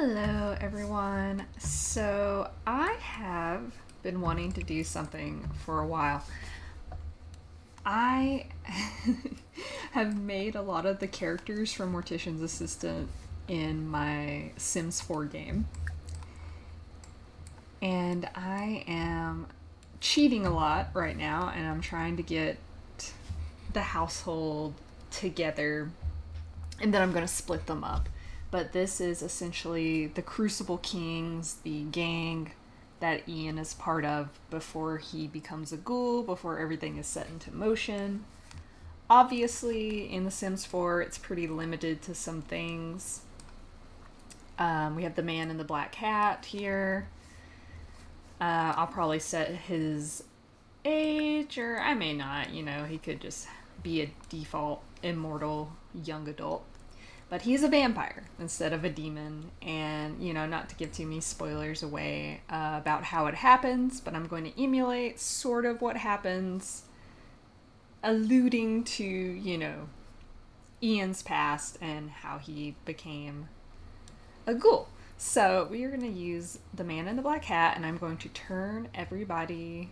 Hello everyone. So I have been wanting to do something for a while. I have made a lot of the characters from Mortician's Assistant in my Sims 4 game. And I am cheating a lot right now, and I'm trying to get the household together, and then I'm going to split them up. But this is essentially the Crucible Kings, the gang that Ian is part of before he becomes a ghoul, before everything is set into motion. Obviously, in The Sims 4, it's pretty limited to some things. We have the man in the black hat here. I'll probably set his age, or I may not, he could just be a default immortal young adult. But he's a vampire instead of a demon, and, not to give too many spoilers away about how it happens, but I'm going to emulate sort of what happens, alluding to, Ian's past and how he became a ghoul. So we are going to use the man in the black hat, and I'm going to turn everybody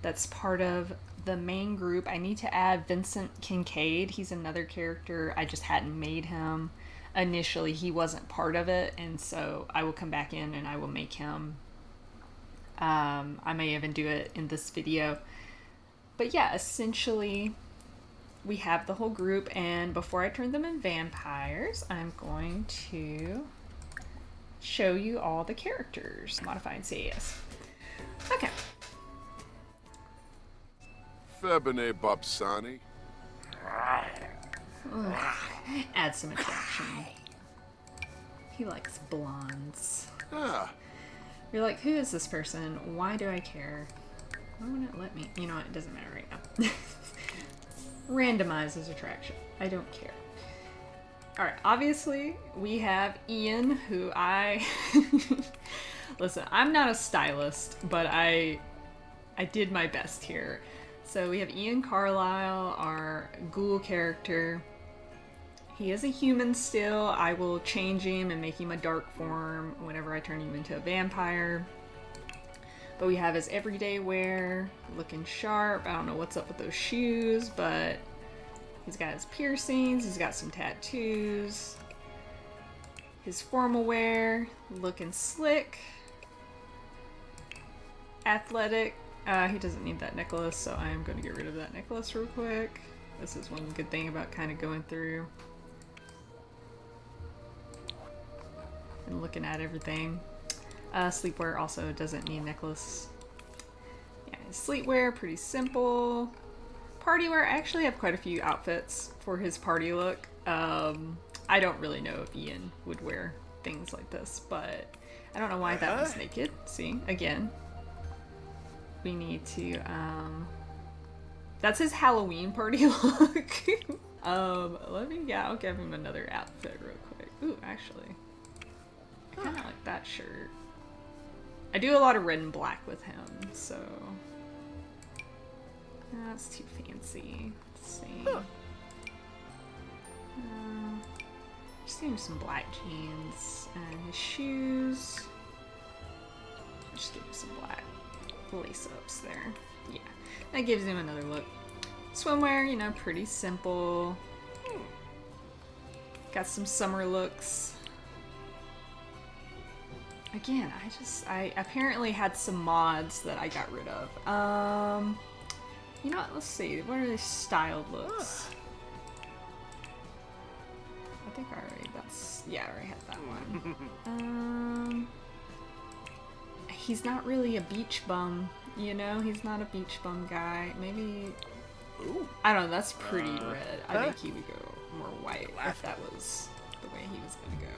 that's part of the main group. I need to add Vincent Kincaid. He's another character. I just hadn't made him. Initially, he wasn't part of it, and so I will come back in and I will make him. I may even do it in this video. But yeah, essentially, we have the whole group, and before I turn them in vampires, I'm going to show you all the characters. Modify and CAS. Okay. Febene Bapsani. Add some attraction. He likes blondes. Ah, You're like, who is this person? Why do I care? Why won't it let me? You know what? It doesn't matter right now. Randomize his attraction. I don't care. Alright, obviously, we have Ian, who Listen, I'm not a stylist, but I did my best here. So we have Ian Carlisle, our ghoul character. He is a human still. I will change him and make him a dark form whenever I turn him into a vampire. But we have his everyday wear, looking sharp. I don't know what's up with those shoes, but he's got his piercings, he's got some tattoos. His formal wear, looking slick. Athletic. He doesn't need that necklace, so I am going to get rid of that necklace real quick. This is one good thing about kind of going through and looking at everything. Sleepwear also doesn't need a necklace. Yeah, sleepwear, pretty simple. Party wear, I actually have quite a few outfits for his party look. I don't really know if Ian would wear things like this, but I don't know why that one's naked. See, again. We need to, that's his Halloween party look. I'll give him another outfit real quick. Ooh, actually, I kind of like that shirt. I do a lot of red and black with him, so that's too fancy. Let's see. Just give him some black jeans and his shoes. Just give him some black lace-ups there. Yeah, that gives him another look. Swimwear, pretty simple. Got some summer looks. Again, I apparently had some mods that I got rid of. You know what, let's see, what are the styled looks? I think I already had that one. He's not really a beach bum, he's not a beach bum guy. Maybe, I don't know, that's pretty red. I think he would go more white if that was the way he was gonna go.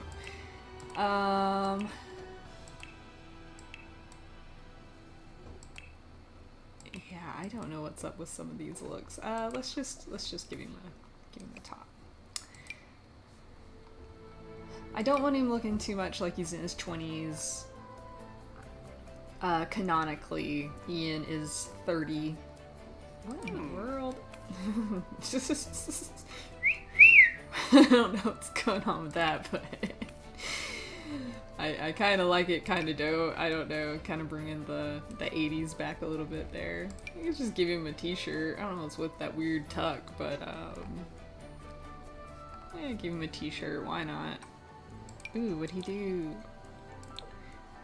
Yeah, I don't know what's up with some of these looks. Let's just give him a top. I don't want him looking too much like he's in his 20s. Canonically, Ian is 30. What in the world? I don't know what's going on with that, but I kind of like it, kind of don't. I don't know, kind of bringing the 80s back a little bit there. I could just give him a t-shirt. I don't know what's with that weird tuck, but yeah, give him a t-shirt. Why not? Ooh, what'd he do?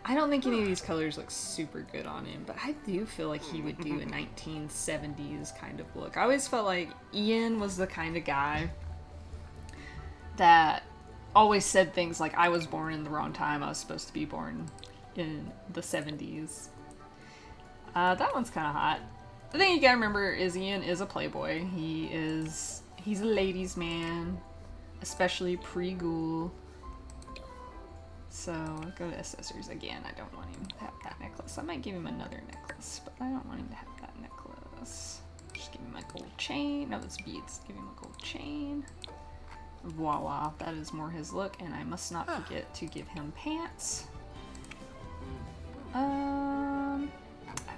I don't think any of these colors look super good on him, but I do feel like he would do a 1970s kind of look. I always felt like Ian was the kind of guy that always said things like, I was born in the wrong time, I was supposed to be born in the 70s. That one's kind of hot. The thing you gotta remember is Ian is a playboy. He's a ladies' man, especially pre-ghoul. So, go to accessories again. I don't want him to have that necklace. I might give him another necklace, but I don't want him to have that necklace. Just give him a gold chain. No, that's beads. Give him a gold chain. Voila, that is more his look, and I must not forget to give him pants. I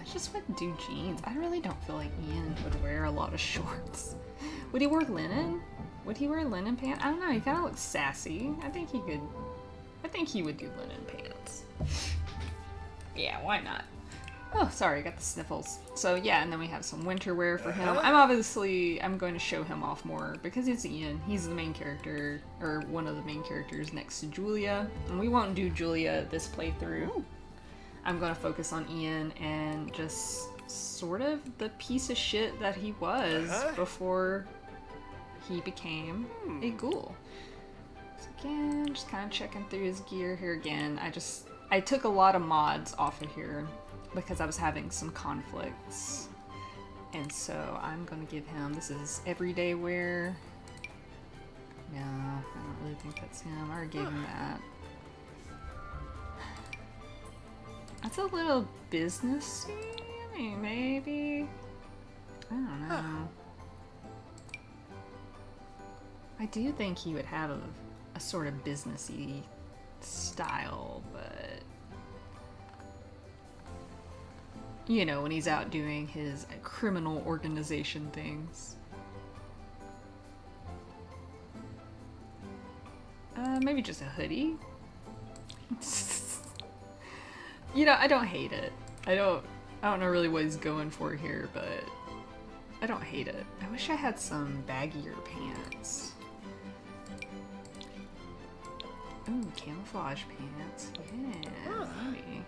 just wouldn't do jeans. I really don't feel like Ian would wear a lot of shorts. Would he wear linen? Would he wear linen pants? I don't know, he kind of looks sassy. I think he would do linen pants. Yeah, why not? Oh, sorry, I got the sniffles. So yeah, and then we have some winter wear for him. I'm going to show him off more because it's Ian. He's the main character, or one of the main characters next to Julia. And we won't do Julia this playthrough. I'm going to focus on Ian and just sort of the piece of shit that he was before he became a ghoul. So again, just kind of checking through his gear here again. I took a lot of mods off of here because I was having some conflicts. And so I'm gonna give him, this is everyday wear. No, I don't really think that's him. I already gave him that. That's a little businessy. I mean, maybe. I don't know. I do think he would have a sort of businessy style, but you know, when he's out doing his criminal organization things. Maybe just a hoodie. You know, I don't hate it. I don't know really what he's going for here, but I don't hate it. I wish I had some baggier pants. Ooh, camouflage pants. Yeah, maybe.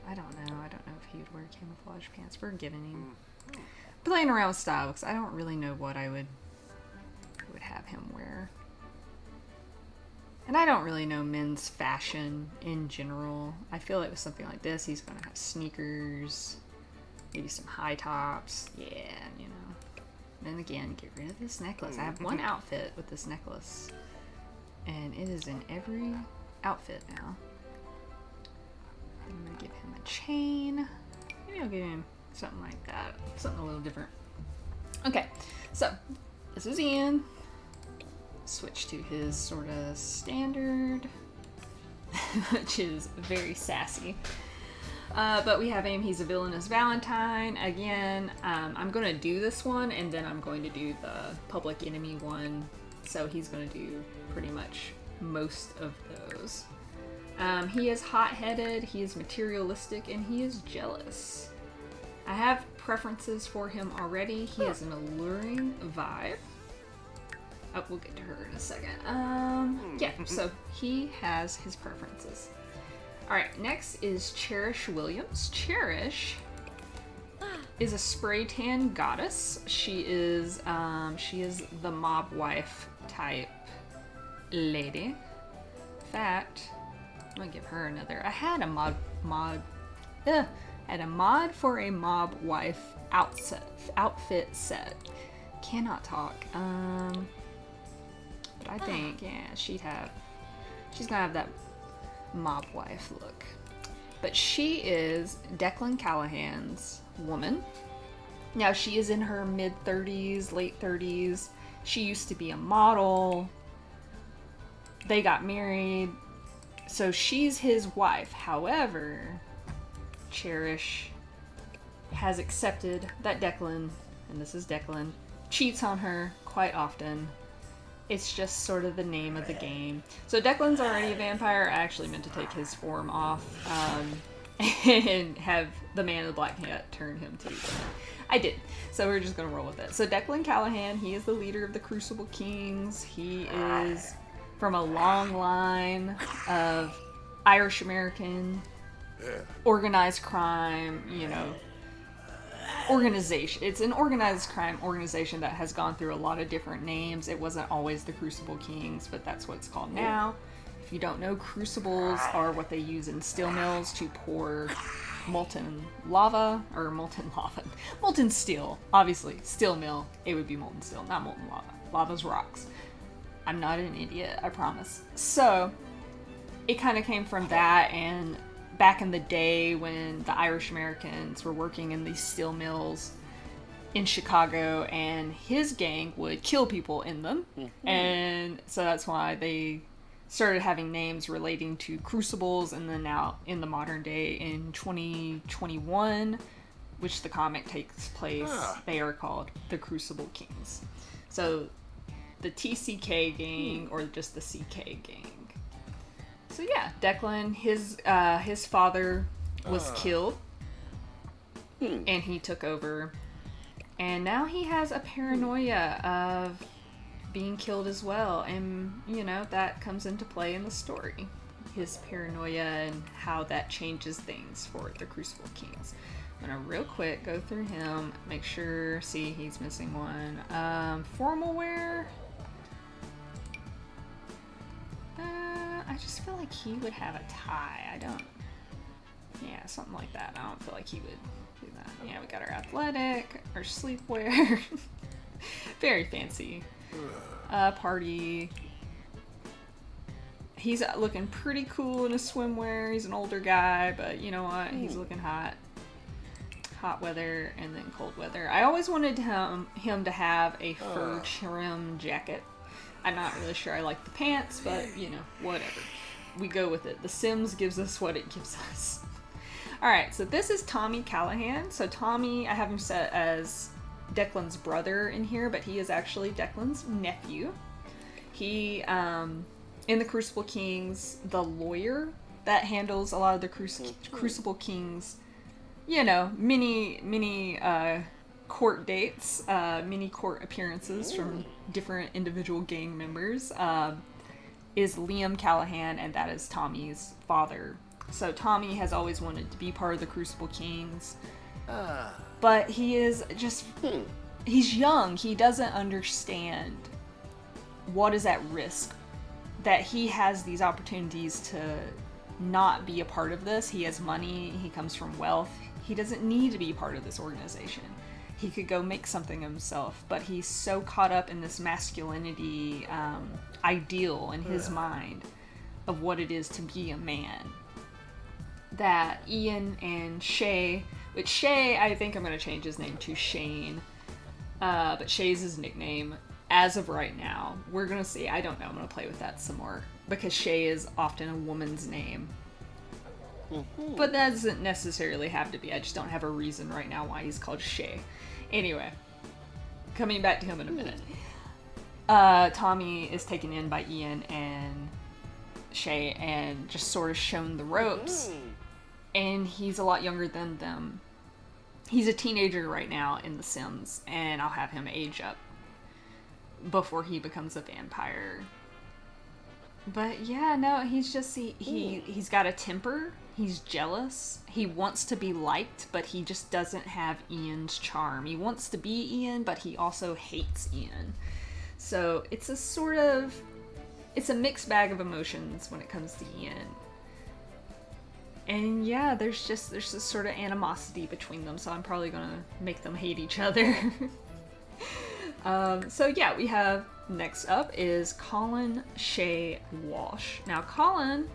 I don't know. I don't know if he would wear camouflage pants. We're giving him playing around with style because I don't really know what I would have him wear. And I don't really know men's fashion in general. I feel like with something like this, he's going to have sneakers, maybe some high tops. Yeah, you know. Then again, get rid of this necklace. I have one outfit with this necklace. And it is in every outfit now. I'm going to give him a chain. Maybe I'll give him something like that. Something a little different. Okay, so this is Ian. Switch to his sort of standard, which is very sassy. But we have him, he's a villainous Valentine. Again, I'm going to do this one, and then I'm going to do the Public Enemy one. So he's going to do pretty much most of those. He is hot-headed, he is materialistic, and he is jealous. I have preferences for him already. He has an alluring vibe. Oh, we'll get to her in a second. Yeah, so he has his preferences. Alright, next is Cherish Williams. Cherish is a spray tan goddess. She is the mob wife type lady. In fact, I'm gonna give her another. I had a mod for a mob wife outfit set. Cannot talk. But I think, yeah, she's gonna have that mob wife look. But she is Declan Callahan's woman. Now she is in her mid-30s, late 30s. She used to be a model. They got married. So she's his wife. However, Cherish has accepted that Declan, and this is Declan, cheats on her quite often. It's just sort of the name of the game. So Declan's already a vampire. I actually meant to take his form off and have the man in the black hat turn him too. I did. So we're just going to roll with it. So Declan Callahan, he is the leader of the Crucible Kings. He is from a long line of Irish American organized crime, organization. It's an organized crime organization that has gone through a lot of different names. It wasn't always the Crucible Kings, but that's what it's called now. If you don't know, crucibles are what they use in steel mills to pour molten steel. Obviously, steel mill, it would be molten steel, not molten lava. Lava's rocks. I'm not an idiot, I promise. So, it kind of came from that, and back in the day when the Irish Americans were working in these steel mills in Chicago, and his gang would kill people in them. Mm-hmm. And so that's why they started having names relating to crucibles, and then now in the modern day in 2021, which the comic takes place, they are called the Crucible Kings. So the TCK gang or just the CK gang. So yeah, Declan, his father was killed, and he took over, and now he has a paranoia of being killed as well, and that comes into play in the story, his paranoia and how that changes things for the Crucible Kings. I'm gonna real quick go through him, make sure, see he's missing one. Formal wear. I just feel like he would have a tie. Yeah, something like that. I don't feel like he would do that. Yeah, we got our athletic, our sleepwear. Very fancy. Party. He's looking pretty cool in his swimwear. He's an older guy, but you know what? He's looking hot. Hot weather and then cold weather. I always wanted him to have a fur trim jacket. I'm not really sure I like the pants, but, whatever. We go with it. The Sims gives us what it gives us. Alright, so this is Tommy Callahan. So Tommy, I have him set as Declan's brother in here, but he is actually Declan's nephew. He, in the Crucible Kings, the lawyer that handles a lot of the Crucible Kings, mini court dates, mini court appearances from different individual gang members, is Liam Callahan, and that is Tommy's father. So Tommy has always wanted to be part of the Crucible Kings, but he is just, he's young, he doesn't understand what is at risk, that he has these opportunities to not be a part of this. He has money, he comes from wealth, he doesn't need to be part of this organization. He could go make something himself, but he's so caught up in this masculinity ideal in his mind of what it is to be a man, that Ian and Shay, which Shay, I think I'm going to change his name to Shane, but Shay's his nickname as of right now. We're going to see. I don't know. I'm going to play with that some more, because Shay is often a woman's name. But that doesn't necessarily have to be. I just don't have a reason right now why he's called Shay. Anyway, coming back to him in a minute. Tommy is taken in by Ian and Shay and just sort of shown the ropes. And he's a lot younger than them. He's a teenager right now in The Sims, and I'll have him age up before he becomes a vampire. But yeah, no, he's just, he's got a temper. He's jealous. He wants to be liked, but he just doesn't have Ian's charm. He wants to be Ian, but he also hates Ian. So it's a mixed bag of emotions when it comes to Ian. And yeah, there's this sort of animosity between them, so I'm probably gonna make them hate each other. So yeah, we have, next up is Collin, Shay, Walsh. Now Collin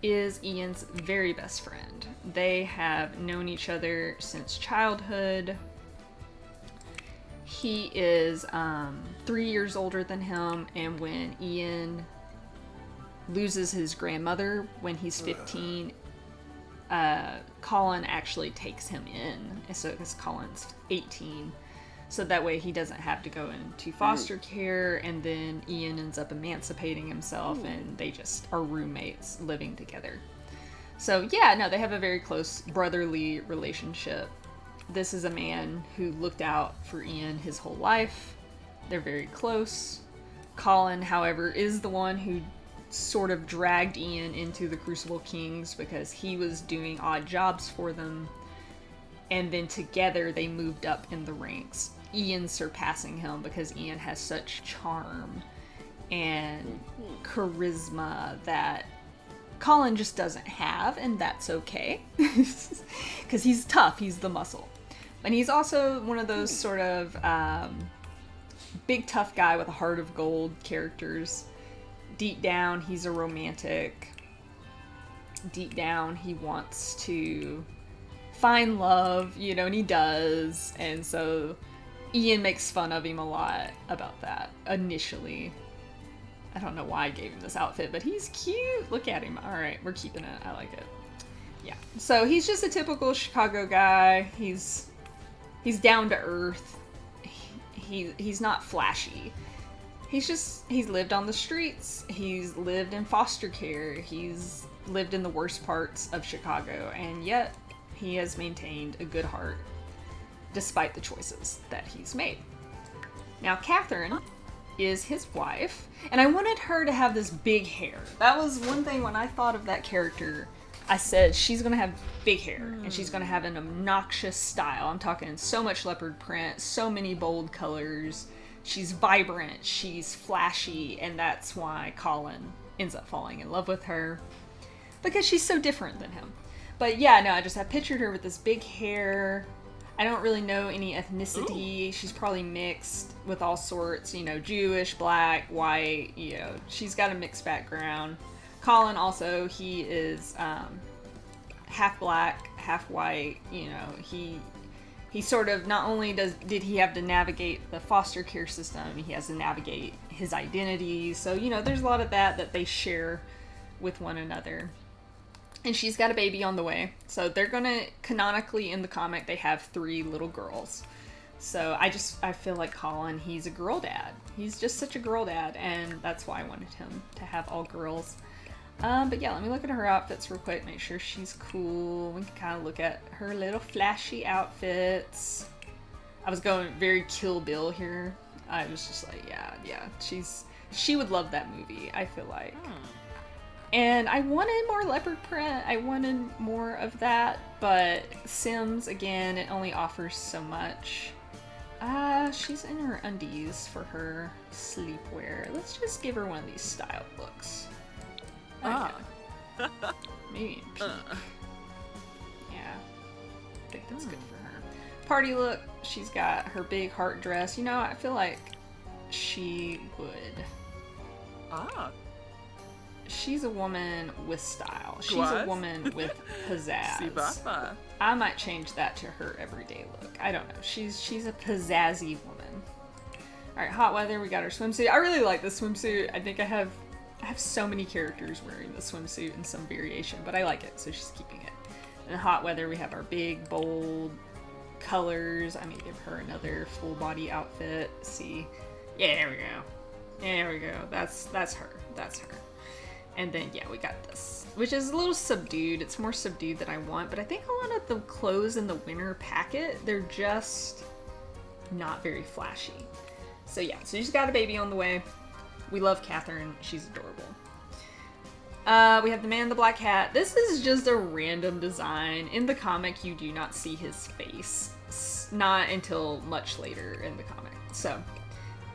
is Ian's very best friend. They have known each other since childhood. He is 3 years older than him, and when Ian loses his grandmother when he's 15, Collin actually takes him in. So because Collin's 18, So that way he doesn't have to go into foster care, and then Ian ends up emancipating himself, and they just are roommates living together. So yeah, no, they have a very close brotherly relationship. This is a man who looked out for Ian his whole life. They're very close. Collin, however, is the one who sort of dragged Ian into the Crucible Kings because he was doing odd jobs for them. And then together they moved up in the ranks. Ian surpassing him because Ian has such charm and charisma that Collin just doesn't have, and that's okay. Because he's tough, he's the muscle. And he's also one of those sort of big tough guy with a heart of gold characters. Deep down, he's a romantic. Deep down, he wants to find love, you know, and he does. And so Ian makes fun of him a lot about that initially. I don't know why I gave him this outfit, but he's cute. Look at him. All right, we're keeping it. I like it. Yeah. So he's just a typical Chicago guy. He's down to earth. He's not flashy. He's lived on the streets. He's lived in foster care. He's lived in the worst parts of Chicago, and yet he has maintained a good heart despite the choices that he's made. Now, Catherine is his wife, and I wanted her to have this big hair. That was one thing when I thought of that character. I said she's gonna have big hair, and she's gonna have an obnoxious style. I'm talking so much leopard print, so many bold colors. She's vibrant, she's flashy, and that's why Collin ends up falling in love with her, because she's so different than him. But yeah, no, I pictured her with this big hair. I don't really know any ethnicity. Ooh. She's probably mixed with all sorts, you know, Jewish, black, white, you know, she's got a mixed background. Collin also, he is half black, half white, you know, he sort of, not only did he have to navigate the foster care system, he has to navigate his identity. So, you know, there's a lot of that they share with one another. And she's got a baby on the way. So they're gonna, canonically in the comic, they have 3 little girls. So I feel like Collin, he's a girl dad. He's just such a girl dad, and that's why I wanted him to have all girls. But yeah, let me look at her outfits real quick, make sure she's cool. We can kind of look at her little flashy outfits. I was going very Kill Bill here. I was just like, yeah, she would love that movie, I feel like. And I wanted more leopard print. I wanted more of that, but Sims, again, it only offers so much. She's in her undies for her sleepwear. Let's just give her one of these styled looks. Maybe in pink. Yeah, I think that's good for her. Party look, she's got her big heart dress. You know, I feel like she would. She's a woman with style. She's a woman with pizzazz. I might change that to her everyday look. I don't know. She's a pizzazzy woman. Alright, hot weather, we got our swimsuit. I really like this swimsuit. I think I have so many characters wearing the swimsuit in some variation, but I like it, so she's keeping it. In hot weather, we have our big, bold colors. I may give her another full body outfit. See? Yeah, there we go. There we go. That's her. That's her. And then, yeah, we got this, which is a little subdued. It's more subdued than I want, but I think a lot of the clothes in the winter packet, they're just not very flashy. So yeah, so she's got a baby on the way. We love Catherine. She's adorable. We have the man in the black hat. This is just a random design. In the comic, you do not see his face. Not until much later in the comic. So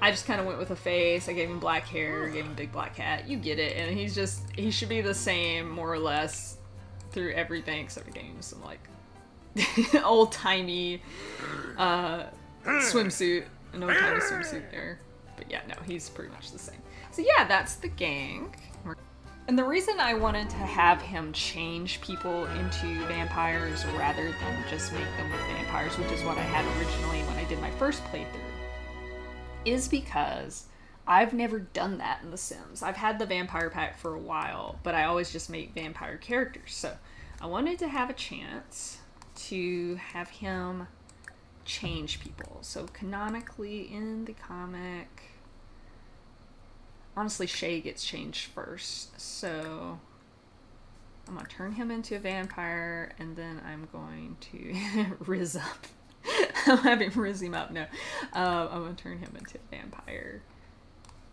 I just kind of went with a face. I gave him black hair, gave him a big black hat. You get it. And he should be the same, more or less, through everything, except we gave him some, like, old-timey swimsuit. An old-timey swimsuit there. But yeah, no, he's pretty much the same. So yeah, that's the gang. And the reason I wanted to have him change people into vampires rather than just make them vampires, which is what I had originally when I did my first playthrough, is because I've never done that in The Sims. I've had the vampire pack for a while, but I always just make vampire characters. So I wanted to have a chance to have him change people. So canonically in the comic, honestly, Shay gets changed first. So I'm going to turn him into a vampire, and then I'm going to Riz up. I'm having Riz him up. No. I'm going to turn him into a vampire.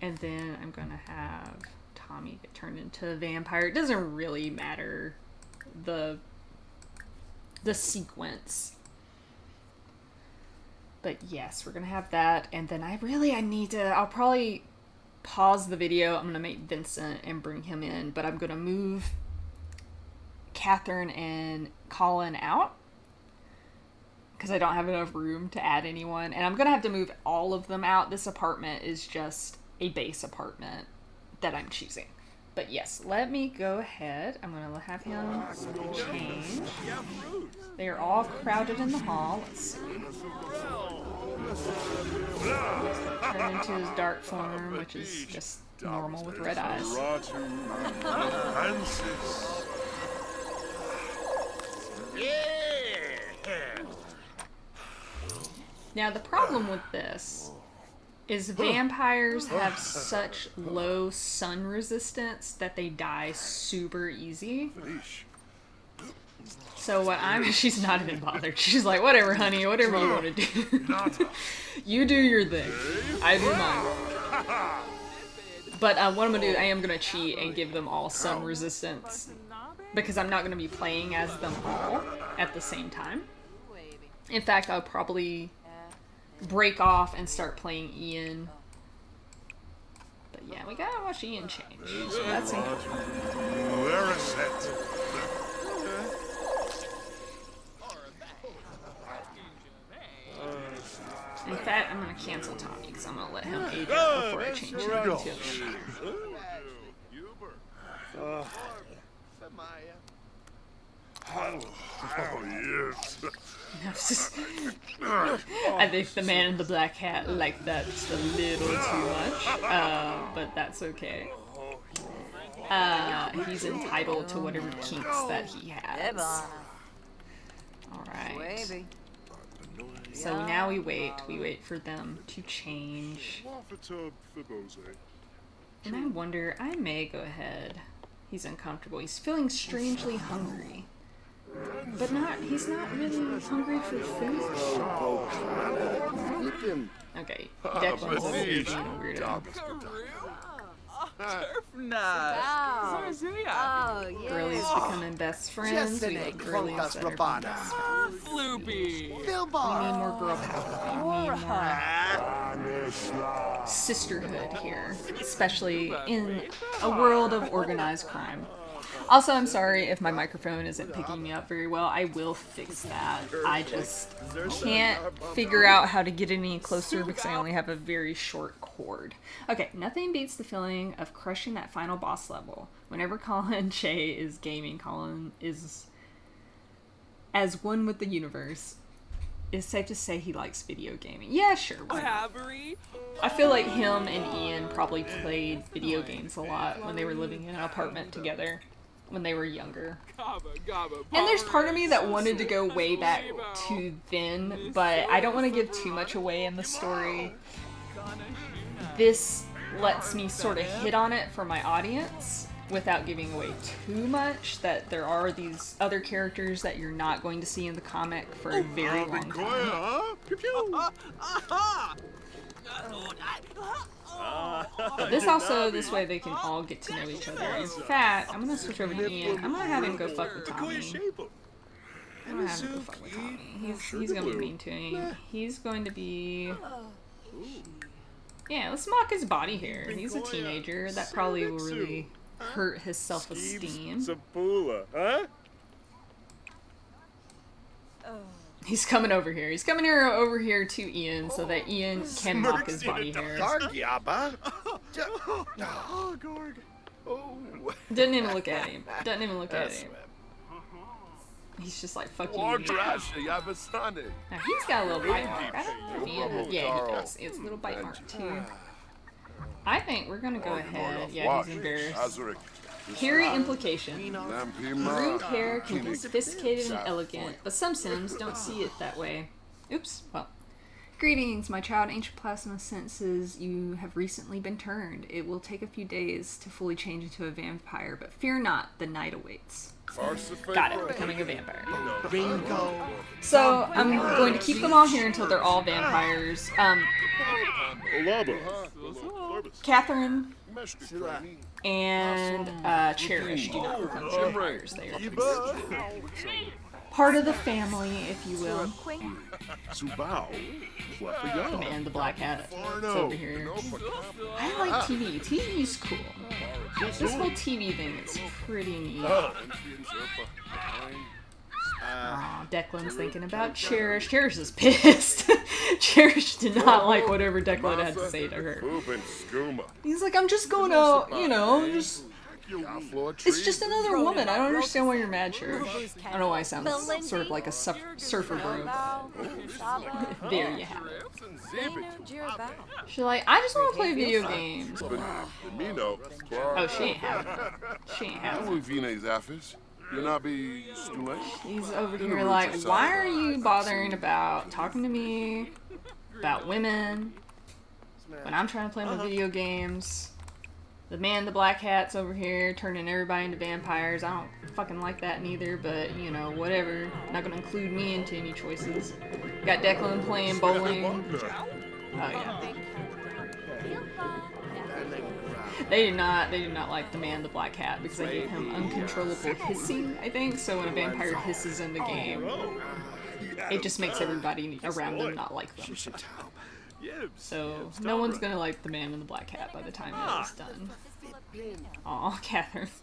And then I'm going to have Tommy get turned into a vampire. It doesn't really matter the sequence. But yes, we're going to have that. And then I'll probably pause the video. I'm going to make Vincent and bring him in. But I'm going to move Catherine and Collin out, because I don't have enough room to add anyone. And I'm going to have to move all of them out. This apartment is just a base apartment that I'm choosing. But yes, let me go ahead. I'm going to have him change. They are all crowded in the hall. Let's see. Turn into his dark form, which is just normal with red eyes. Now, the problem with this is vampires have such low sun resistance that they die super easy. So she's not even bothered. She's like, whatever, honey, whatever you want to do. You do your thing. I do mine. But what I'm going to do, I am going to cheat and give them all sun resistance, because I'm not going to be playing as them all at the same time. In fact, I'll probably break off and start playing Ian. But yeah, we gotta watch Ian change. So that's important. In fact, I'm gonna cancel Tommy because I'm gonna let him age up before I change him into a I think the man in the black hat liked that just a little too much, but that's okay. He's entitled to whatever kinks that he has. Alright. So now we wait for them to change. And I wonder, I may go ahead. He's uncomfortable. He's feeling strangely hungry. But he's not really hungry for food. Okay, Declan's over here being a weirdo. Girlies becoming best friends. We got girlies that are becoming best friends. We need more girl power. We need more sisterhood here, especially in a world of organized crime. Also, I'm sorry if my microphone isn't picking me up very well. I will fix that. I just can't figure out how to get any closer because I only have a very short cord. Okay, nothing beats the feeling of crushing that final boss level. Whenever Collin Shay is gaming, Collin is as one with the universe. It's safe to say he likes video gaming. Yeah, sure. I feel like him and Ian probably played video games a lot when they were living in an apartment together. When they were younger. And there's part of me that wanted to go way back to then, but I don't want to give too much away in the story. This lets me sort of hit on it for my audience without giving away too much, that there are these other characters that you're not going to see in the comic for a very long time. But this way they can all get to know each other. In fact, I'm gonna switch over to Ian. I'm gonna have him go fuck with Tommy. I'm gonna have him go fuck with Tommy. He's gonna be mean to him. He's going to be... Yeah, let's mock his body hair. He's a teenager. That probably will really hurt his self-esteem. He's coming over here. He's coming over here to Ian so that Ian can mock his body hair. Doesn't even look at him. Doesn't even look at him. He's just like, fuck you. Now, he's got a little bite mark. I don't know if Ian has. Yeah, he does. It's a little bite mark too. I think we're gonna go ahead. Yeah, he's embarrassed. Hairy implication. Groomed hair can be sophisticated and elegant, but some Sims don't see it that way. Oops. Well. Greetings, my child. Ancient plasma senses you have recently been turned. It will take a few days to fully change into a vampire, but fear not, the night awaits. Got it, becoming a vampire. Bingo. So, I'm going to keep them all here until they're all vampires. Catherine and Cherish do not become vampires. They are part of the family, if you will. The man, the black hat, it's over here. I like TV. TV's cool. This whole TV thing is pretty neat. Aw, Declan's thinking about Cherish. Cherish is pissed. Cherish did not like whatever Declan had to say to her. He's like, I'm just going out, you know, it's just another woman. I don't understand why you're mad, Cherish. I don't know why I sound sort of like a surfer bro. There you have it. She's like, I just want to play video games. Oh, she ain't having it. She ain't having it. He's over here like, why are you bothering about talking to me about women when I'm trying to play my video games? The man, the black hat's over here turning everybody into vampires. I don't fucking like that neither, but you know, whatever. Not gonna include me into any choices. Got Declan playing bowling. Oh yeah. They did not like the man, the black hat, because they gave him uncontrollable hissing, I think. So when a vampire hisses in the game, it just makes everybody around them not like them. So no one's gonna like the man in the black hat by the time it is done. Aw, Catherine. Is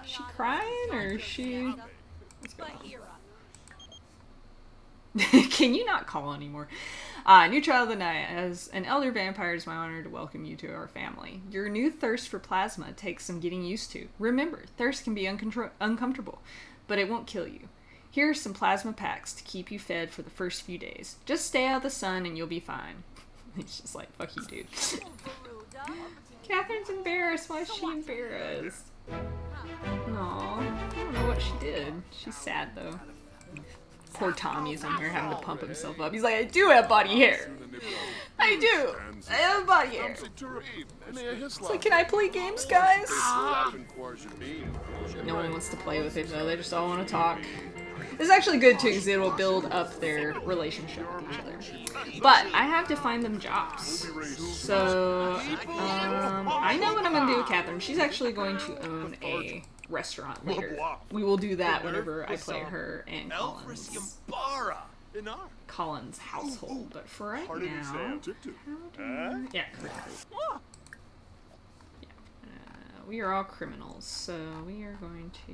she crying or is she... What's going on? Can you not call anymore? New child of the night. As an elder vampire, it's my honor to welcome you to our family. Your new thirst for plasma takes some getting used to. Remember, thirst can be uncomfortable, but it won't kill you. Here are some plasma packs to keep you fed for the first few days. Just stay out of the sun and you'll be fine. He's just like, fuck you, dude. Catherine's embarrassed. Why is she embarrassed? Aw, I don't know what she did. She's sad, though. Poor Tommy's in here having to pump himself up. He's like, I do have body hair. I do. I have body hair. It's like, can I play games, guys? No one wants to play with it, though. They just all want to talk. This is actually good, too, because it will build up their relationship with each other. But I have to find them jobs. So, I know what I'm going to do with Catherine. She's actually going to own a restaurant later. We will do that whenever I play her and Collin's household. But for right now, yeah, correct. Yeah, we are all criminals, so we are going to...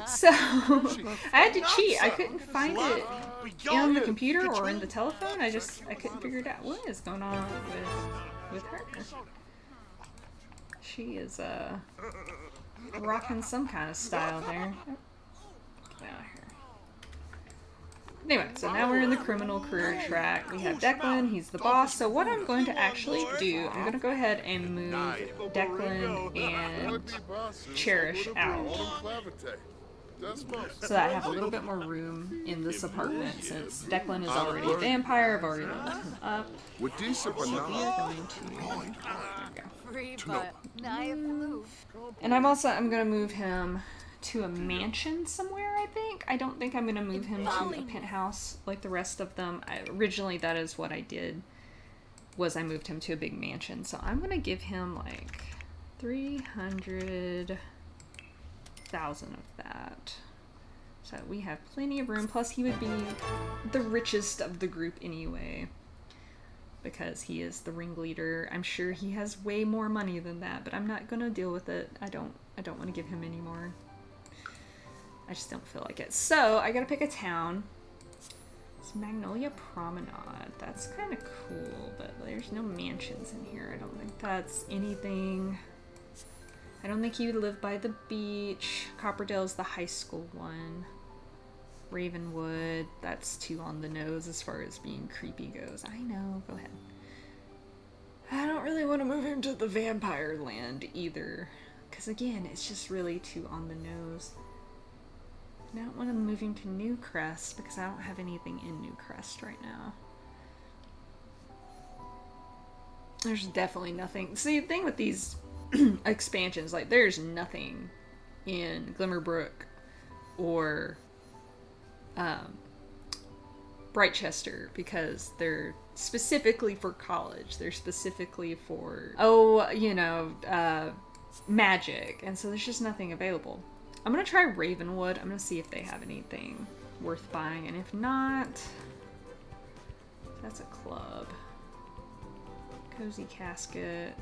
So, I had to cheat. I couldn't find it on the computer or in the telephone. I couldn't figure it out. What is going on with her? She is, rocking some kind of style there. Get out of here. Anyway, so now we're in the criminal career track. We have Declan, he's the boss. So what I'm going to actually do, I'm going to go ahead and move Declan and Cherish out. So that I have a little bit more room in this apartment, since Declan is already a vampire. I've already leveled him up. So we are going to... And I'm going to move him to a mansion somewhere, I think. I don't think I'm going to move him to a penthouse like the rest of them. Originally, that is what I did, was I moved him to a big mansion. So I'm going to give him like 300,000 of that. So we have plenty of room. Plus, he would be the richest of the group anyway, because he is the ringleader. I'm sure he has way more money than that, but I'm not gonna deal with it. I don't want to give him any more. I just don't feel like it. So I gotta pick a town. It's Magnolia Promenade. That's kind of cool, but there's no mansions in here. I don't think that's anything. I don't think he would live by the beach. Copperdale's the high school one. Ravenwood, that's too on the nose as far as being creepy goes. I know, go ahead. I don't really want to move him to the vampire land either, because again, it's just really too on the nose. I don't want to move him to Newcrest because I don't have anything in Newcrest right now. There's definitely nothing. See, the thing with these expansions, like, there's nothing in Glimmerbrook or Brightchester because they're specifically for college. They're specifically for, magic. And so there's just nothing available. I'm going to try Ravenwood. I'm going to see if they have anything worth buying. And if not, that's a club. Cozy Casket.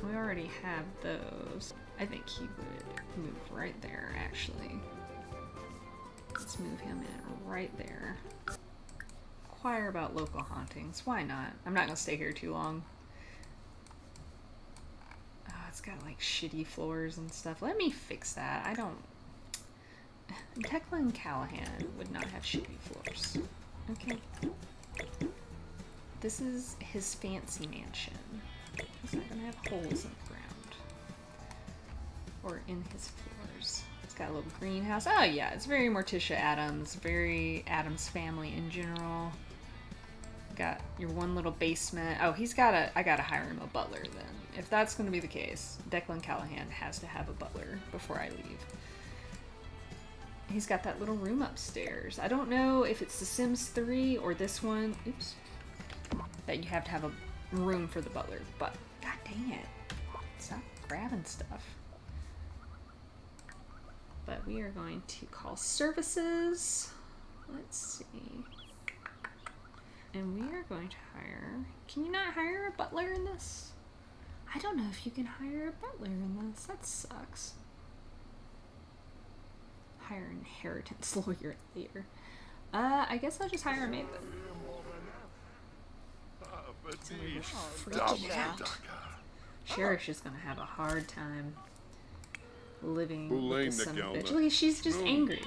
We already have those. I think he would move right there, actually. Let's move him in right there. Inquire about local hauntings. Why not? I'm not going to stay here too long. Oh, it's got like shitty floors and stuff. Let me fix that. I don't... Declan Callahan would not have shitty floors. Okay. This is his fancy mansion. He's not going to have holes in the ground. Or in his floors. It's got a little greenhouse. Oh yeah, it's very Morticia Addams. Very Addams Family in general. Got your one little basement. Oh, I gotta hire him a butler then. If that's going to be the case, Declan Callahan has to have a butler before I leave. He's got that little room upstairs. I don't know if it's The Sims 3 or this one. Oops. That you have to have a room for the butler, but god dang it. Stop grabbing stuff. But we are going to call services. Let's see. And we are going to hire... Can you not hire a butler in this? I don't know if you can hire a butler in this. That sucks. Hire inheritance lawyer later. I guess I'll just hire a maid then. Freaking out. Cherish is gonna have a hard time living with the son of a bitch. Look, she's just angry.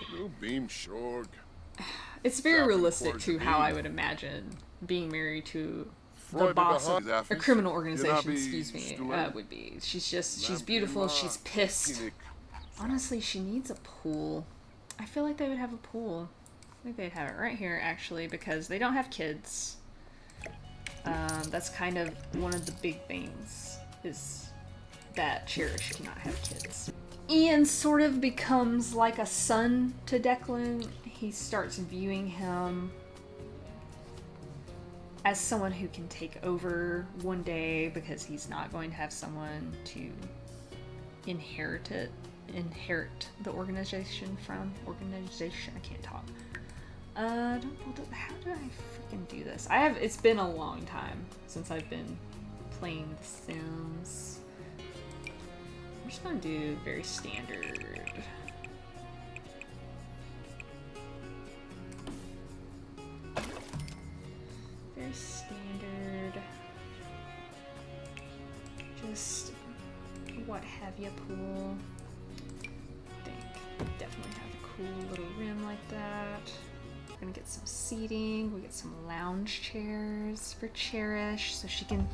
It's very realistic to how I would imagine being married to the boss of a criminal organization, excuse me, would be. She's beautiful, she's pissed. Honestly, she needs a pool. I feel like they would have a pool. I think they'd have it right here, actually, because they don't have kids. That's kind of one of the big things, is that Cherish cannot have kids. Ian sort of becomes like a son to Declan. He starts viewing him as someone who can take over one day because he's not going to have someone to inherit the organization from. I can't talk. How do I freaking do this? It's been a long time since I've been playing The Sims. I'm just gonna do very standard. Very standard. Just what have you pool. I think definitely have a cool little room like that. We're gonna get some seating. We get some lounge chairs for Cherish so she can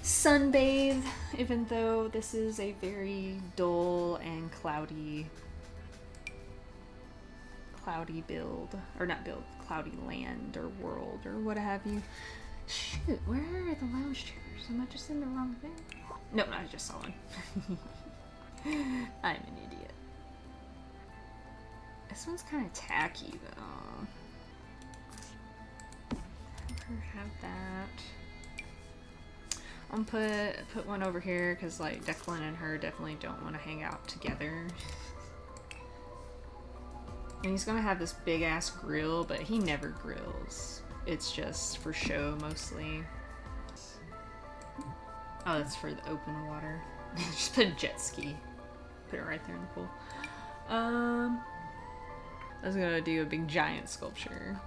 sunbathe, even though this is a very dull and cloudy build, or not build, cloudy land or world or what have you. Shoot, where are the lounge chairs? Am I just in the wrong thing? No, I just saw one. I'm an idiot. This one's kind of tacky though. Have her have that. I'm gonna put one over here because like Declan and her definitely don't want to hang out together. And he's gonna have this big ass grill, but he never grills. It's just for show mostly. Oh, that's for the open water. Just put a jet ski. Put it right there in the pool. I was gonna do a big giant sculpture.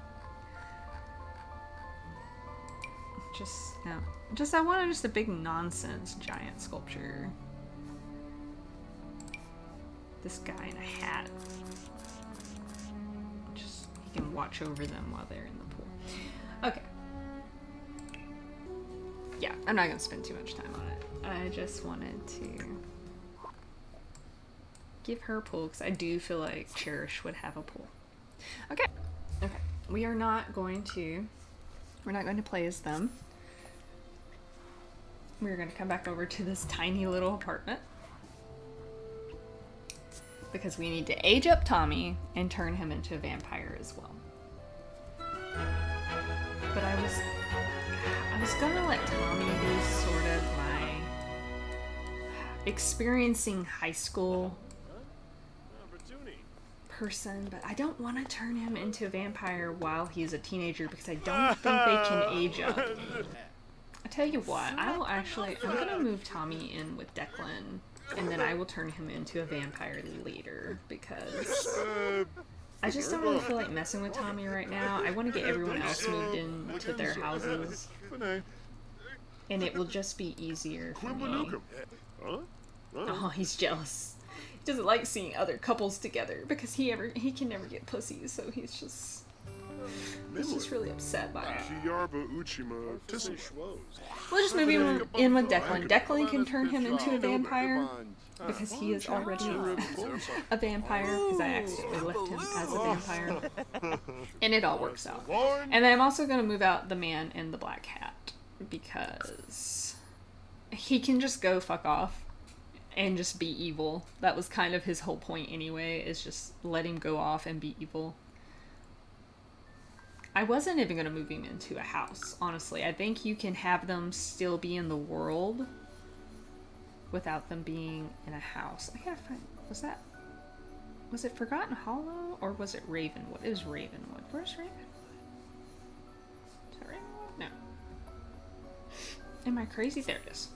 I wanted just a big nonsense giant sculpture. This guy in a hat. Just, he can watch over them while they're in the pool. Okay. Yeah, I'm not gonna spend too much time on it. I just wanted to give her a pull because I do feel like Cherish would have a pull. Okay. Okay. We're not going to play as them. We're going to come back over to this tiny little apartment because we need to age up Tommy and turn him into a vampire as well. But I was gonna let Tommy be sort of my experiencing high school person, but I don't want to turn him into a vampire while he's a teenager because I don't think they can age up. I tell you what, I'm gonna move Tommy in with Declan, and then I will turn him into a vampire later because I just don't really feel like messing with Tommy right now. I want to get everyone else moved into their houses, and it will just be easier for me. Oh, he's jealous. He doesn't like seeing other couples together because he can never get pussy, so he's just really upset by it. We'll just move him in with Declan. Declan can turn him into a vampire because he is already a vampire because I accidentally left him as a vampire. And it all works out. And then I'm also going to move out the man in the black hat because he can just go fuck off and just be evil. That was kind of his whole point anyway, is just let him go off and be evil. I wasn't even going to move him into a house, honestly. I think you can have them still be in the world without them being in a house. I gotta find... Was it Forgotten Hollow or was it Ravenwood? It was Ravenwood. Where's Ravenwood? Is that Ravenwood? No. Am I crazy? There it is.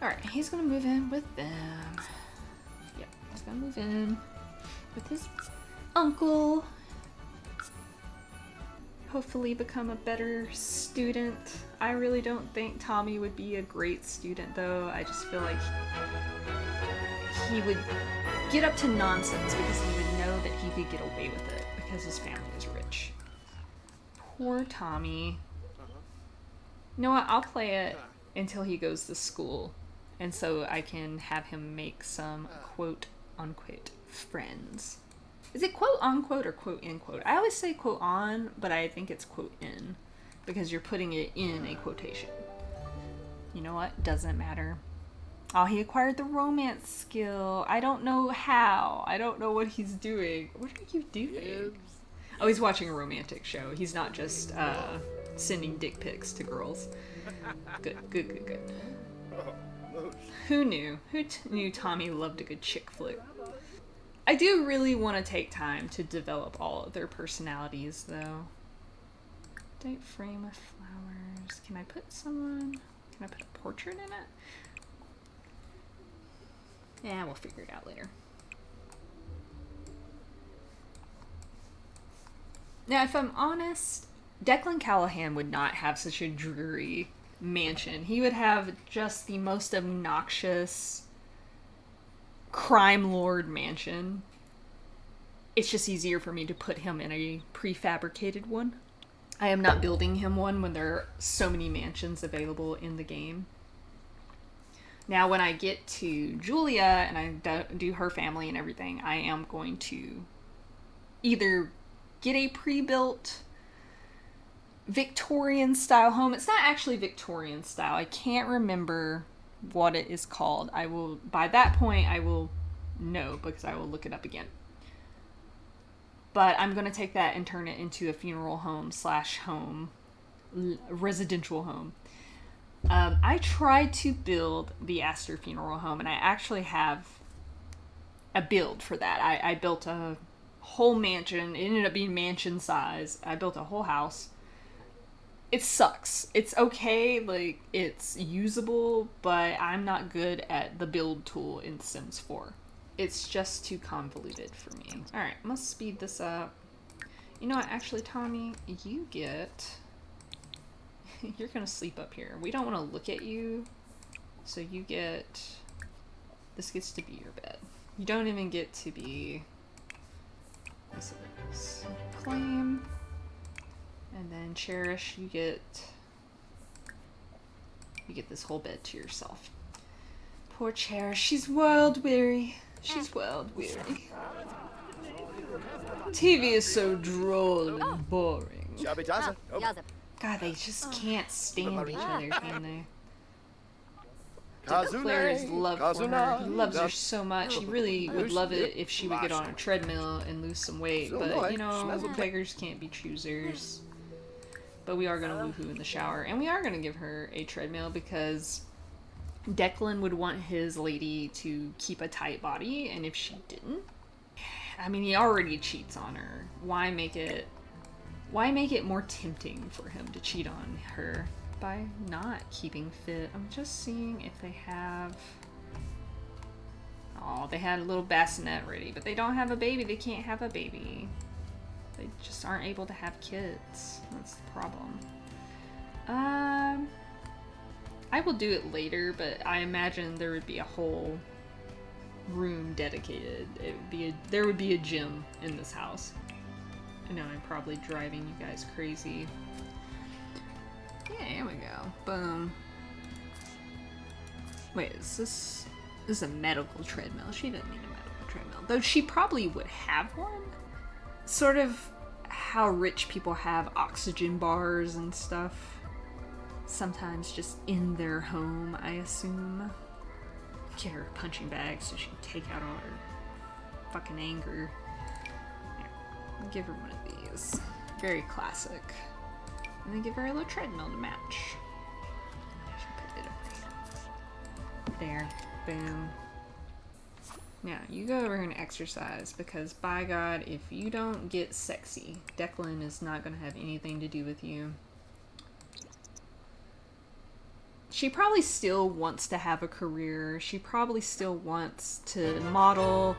Alright, he's gonna move in with them. Yep, he's gonna move in with his uncle. Hopefully become a better student. I really don't think Tommy would be a great student though. I just feel like he would get up to nonsense because he would know that he could get away with it because his family is rich. Poor Tommy. You know what? I'll play it until he goes to school, and so I can have him make some quote-unquote friends. Is it quote-unquote or quote-in-quote? I always say quote-on, but I think it's quote-in because you're putting it in a quotation. You know what? Doesn't matter. Oh, he acquired the romance skill. I don't know how. I don't know what he's doing. What are you doing? Oh, he's watching a romantic show. He's not just sending dick pics to girls. Good. Who knew? Who knew Tommy loved a good chick flick? I do really want to take time to develop all of their personalities, though. Date frame with flowers. Can I put a portrait in it? Yeah, we'll figure it out later. Now, if I'm honest, Declan Callahan would not have such a dreary mansion. He would have just the most obnoxious crime lord mansion. It's just easier for me to put him in a prefabricated one. I am not building him one when there are so many mansions available in the game. Now, when I get to Julia and I do her family and everything, I am going to either get a pre-built Victorian style home. It's not actually Victorian style. I can't remember what it is called. By that point, I will know because I will look it up again. But I'm going to take that and turn it into a funeral home / residential home. I tried to build the Astor Funeral Home, and I actually have a build for that. I built a whole mansion. It ended up being mansion size. I built a whole house. It sucks. It's okay, like, it's usable, but I'm not good at the build tool in Sims 4. It's just too convoluted for me. Alright, I'm gonna speed this up. You know what, actually, Tommy, you get... You're gonna sleep up here. We don't want to look at you, so you get... This gets to be your bed. You don't even get to be... This is claim. And then Cherish, you get this whole bed to yourself. Poor Cherish. She's world weary. She's world weary. TV is so droll and boring. God, they just can't stand each other, can they? Declares love for her. He loves her so much. He really would love it if she would get on a treadmill and lose some weight. But, you know, beggars can't be choosers. But we are going to woohoo in the shower. And we are going to give her a treadmill because Declan would want his lady to keep a tight body. And if she didn't, I mean, he already cheats on her. Why make it more tempting for him to cheat on her by not keeping fit? I'm just seeing if they have... Oh, they had a little bassinet ready, but they don't have a baby. They can't have a baby. They just aren't able to have kids. That's the problem. I will do it later, but I imagine there would be a whole room dedicated. There would be a gym in this house. I know I'm probably driving you guys crazy. Yeah, here we go. Boom. Wait, this is a medical treadmill. She doesn't need a medical treadmill. Though she probably would have one. Sort of how rich people have oxygen bars and stuff. Sometimes just in their home, I assume. Get her a punching bag so she can take out all her fucking anger. Here, I'll give her one of these. Very classic. And then give her a little treadmill to match. Put it over there. Boom. Now, you go over here and exercise, because by God, if you don't get sexy, Declan is not going to have anything to do with you. She probably still wants to have a career. She probably still wants to model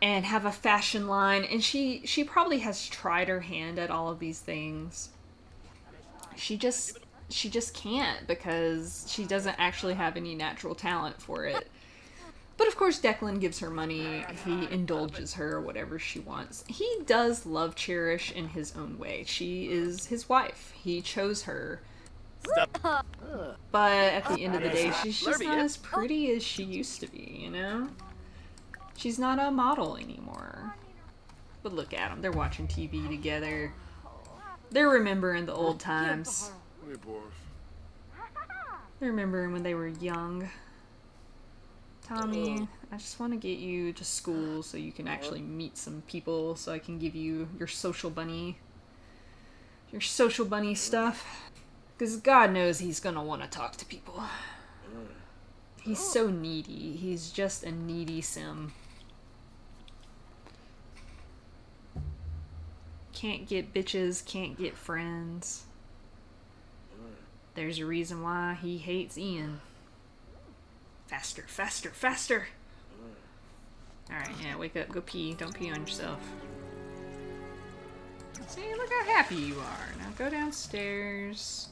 and have a fashion line. And she probably has tried her hand at all of these things. She just can't, because she doesn't actually have any natural talent for it. But of course Declan gives her money. He indulges her whatever she wants. He does love Cherish in his own way. She is his wife. He chose her. But at the end of the day, she's just not as pretty as she used to be, you know? She's not a model anymore. But look at them. They're watching TV together. They're remembering the old times. They're remembering when they were young. Tommy, I just want to get you to school so you can actually meet some people, so I can give you your social bunny stuff. Because God knows he's going to want to talk to people. He's so needy. He's just a needy sim. Can't get bitches, can't get friends. There's a reason why he hates Ian. Faster, faster, faster! Alright, yeah, wake up, go pee. Don't pee on yourself. See, look how happy you are. Now go downstairs.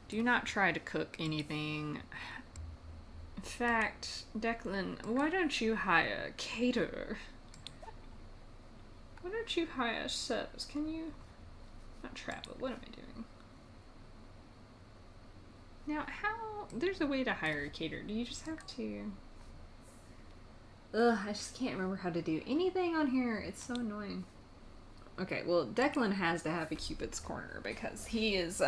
Do not try to cook anything. In fact, Declan, why don't you hire a caterer? Why don't you hire a service? Can you... Not travel, what am I doing? Now, how... There's a way to hire a caterer. Do you just have to... Ugh, I just can't remember how to do anything on here. It's so annoying. Okay, well, Declan has to have a Cupid's corner because he is,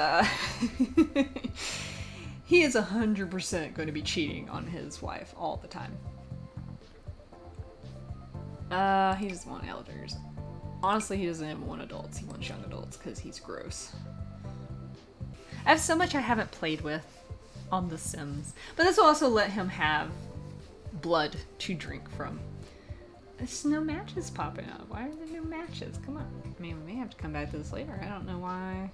he is 100% going to be cheating on his wife all the time. He doesn't want elders. Honestly, he doesn't even want adults. He wants young adults because he's gross. I have so much I haven't played with on The Sims. But this will also let him have blood to drink from. There's no matches popping up. Why are there no matches? Come on. I mean, we may have to come back to this later. I don't know why.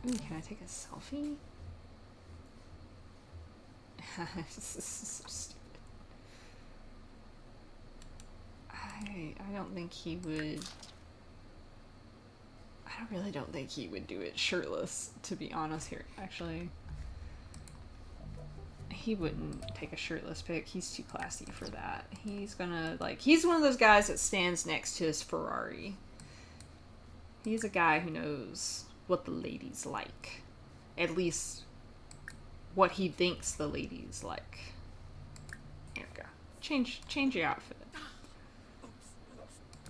Ooh, can I take a selfie? This is so stupid. I don't think he would... I really don't think he would do it shirtless, to be honest here. Actually, he wouldn't take a shirtless pic. He's too classy for that. He's gonna, like, he's one of those guys that stands next to his Ferrari. He's a guy who knows what the ladies like. At least what he thinks the lady's like. Here we go. Change your outfit.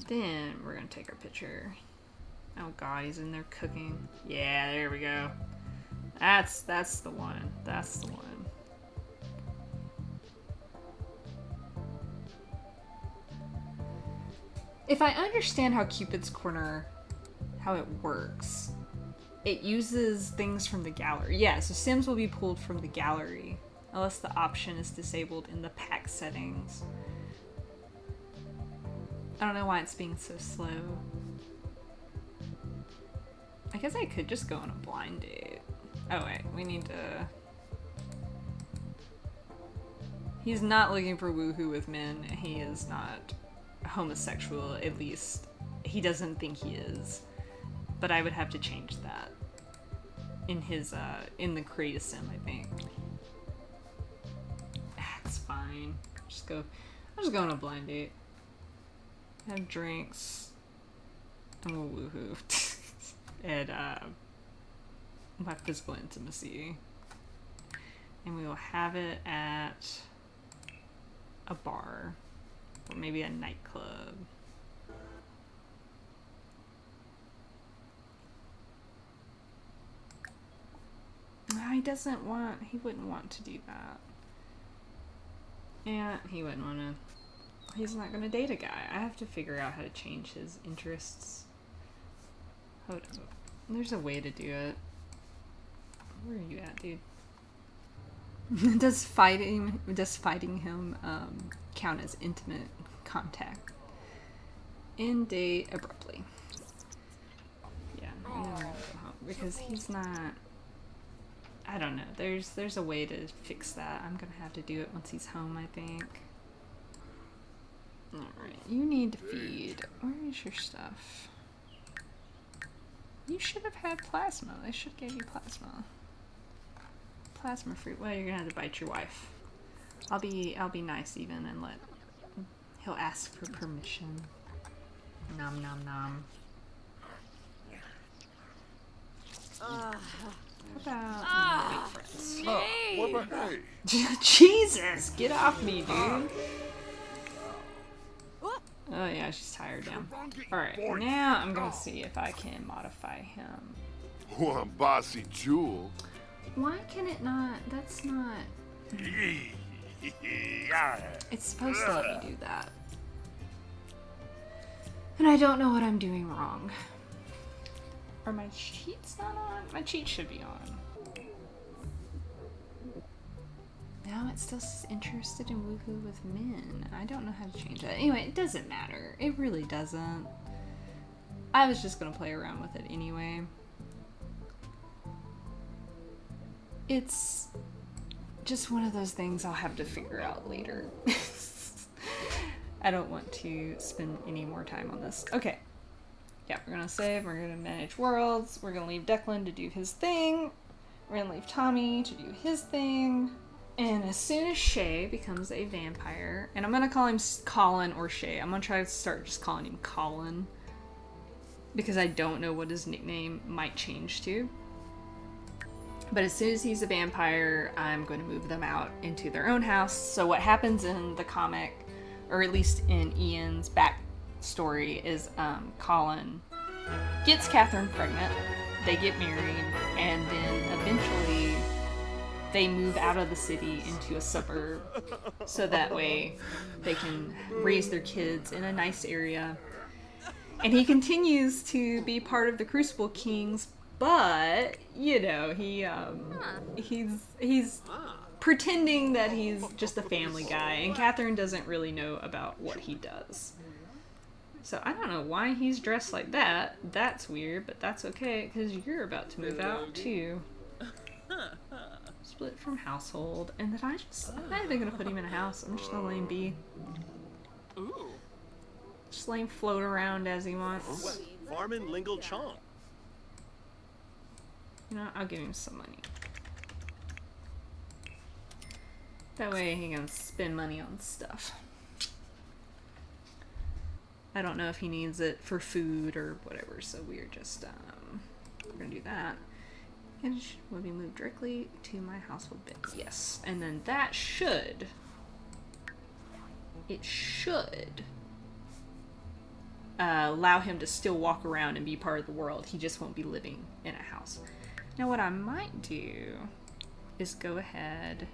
Then we're gonna take our picture. Oh god, he's in there cooking. Yeah, there we go. That's the one. That's the one. If I understand how Cupid's Corner, how it works, it uses things from the gallery. Yeah, so Sims will be pulled from the gallery, unless the option is disabled in the pack settings. I don't know why it's being so slow. I guess I could just go on a blind date. Oh wait, we need to... He's not looking for woohoo with men. He is not homosexual, at least. He doesn't think he is. But I would have to change that in his, in the create a sim, I think. That's fine. I'll just go on a blind date. Have drinks. And we'll woohoo. And, my physical intimacy. And we will have it at a bar. Or maybe a nightclub. He wouldn't want to do that. Yeah, he wouldn't want to. He's not going to date a guy. I have to figure out how to change his interests. Hold up. There's a way to do it. Where are you at, dude? Does fighting him count as intimate contact? End date abruptly. Yeah, I'm gonna go home because he's not. I don't know. There's a way to fix that. I'm gonna have to do it once he's home, I think. All right, you need to feed. Where is your stuff? You should have had plasma. They should give you plasma. Plasma fruit. Well, you're gonna have to bite your wife. I'll be nice even and let. He'll ask for permission. Nom nom nom. How about friends? What about hey? Jesus, get off me, dude. Oh yeah, she's tired now. Alright, now I'm gonna see if I can modify him. One bossy jewel. Why can it not? That's not... It's supposed to let me do that. And I don't know what I'm doing wrong. Are my cheats not on? My cheats should be on. Now it still says interested in woohoo with men. I don't know how to change that. Anyway, it doesn't matter. It really doesn't. I was just gonna play around with it anyway. It's just one of those things I'll have to figure out later. I don't want to spend any more time on this. Okay. Yeah, we're gonna save. We're gonna manage worlds. We're gonna leave Declan to do his thing. We're gonna leave Tommy to do his thing. And as soon as Shay becomes a vampire, and I'm gonna call him Collin or Shay. I'm gonna try to start just calling him Collin. Because I don't know what his nickname might change to. But as soon as he's a vampire, I'm going to move them out into their own house. So what happens in the comic, or at least in Ian's backstory, is Collin gets Catherine pregnant, they get married, and then eventually they move out of the city into a suburb. So that way they can raise their kids in a nice area. And he continues to be part of the Crucible Kings, but, you know, he's pretending that he's just a family guy, and Catherine doesn't really know about what he does. So I don't know why he's dressed like that. That's weird, but that's okay, because you're about to move out, too. Split from household, and then I'm not even going to put him in a house. I'm just going to let him be. Just let him float around as he wants. Farmin Lingle Chong. You know, I'll give him some money. That way he can spend money on stuff. I don't know if he needs it for food or whatever, so we're just, we're gonna do that. And will be moved directly to my household bin. Yes. And then that should... It should... allow him to still walk around and be part of the world. He just won't be living in a house. Now what I might do is go ahead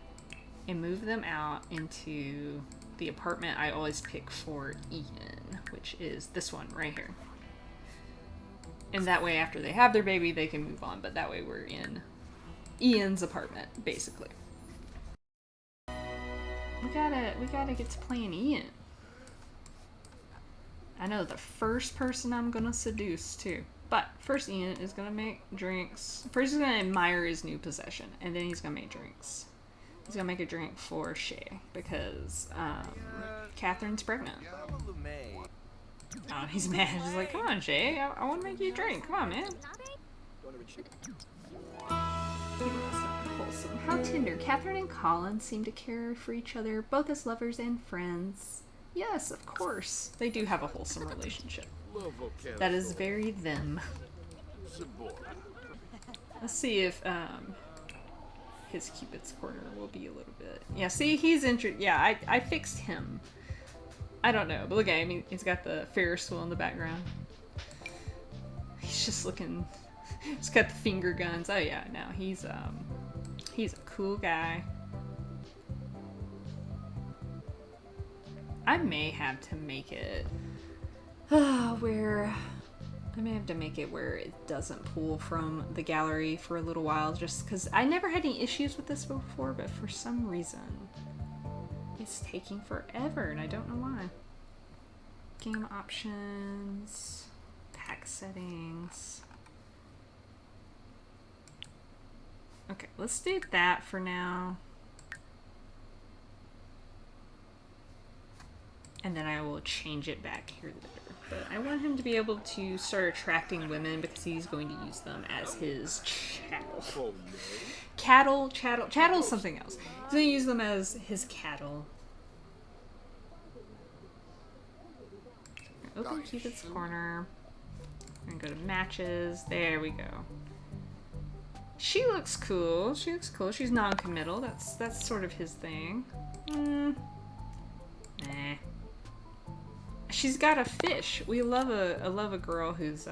and move them out into the apartment I always pick for Ian, which is this one right here. And that way after they have their baby they can move on, but that way we're in Ian's apartment, basically. We gotta get to playing Ian. I know the first person I'm gonna seduce too. But first Ian is gonna make drinks. First he's gonna admire his new possession, and then he's gonna make drinks. He's gonna make a drink for Shay because Catherine's pregnant. Oh, he's mad. He's like, come on, Shay, I want to make you a drink. Come on, man. Wholesome. How tender. Catherine and Collin seem to care for each other, both as lovers and friends. Yes, of course. They do have a wholesome relationship. That is very them. Let's see if his Cupid's corner will be a little bit. Yeah, see, he's interested. Yeah, I fixed him. I don't know, but look at him. He's got the Ferris wheel in the background. He's just looking. He's got the finger guns. Oh yeah, no, he's a cool guy. I may have to make it where it doesn't pull from the gallery for a little while, just because I never had any issues with this before, but for some reason it's taking forever and I don't know why. Game options, pack settings. Okay, let's do that for now. And then I will change it back here later. But I want him to be able to start attracting women because he's going to use them as his chattel. Chattel is something else. He's going to use them as his cattle. Open Cupid's corner. We're going to go to matches. There we go. She looks cool. She looks cool. She's non-committal. That's sort of his thing. Nah. She's got a fish. We love a girl who's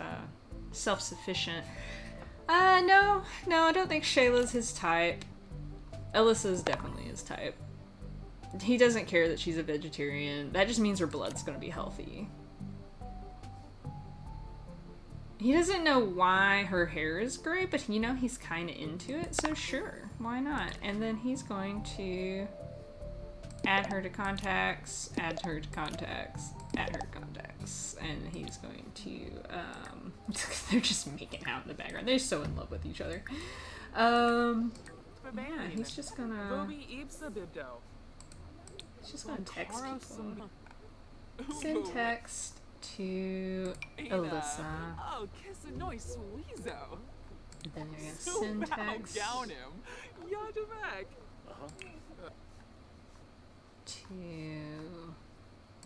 self-sufficient. No, I don't think Shayla's his type. Alyssa's definitely his type. He doesn't care that she's a vegetarian. That just means her blood's gonna be healthy. He doesn't know why her hair is gray, but you know he's kind of into it, so sure, why not? And then he's going to add her to contacts, add her to contacts, add her to contacts, and he's going to, they're just making out in the background. They're so in love with each other. Yeah, he's just gonna text people. Send text to Alyssa. And then you're gonna send text to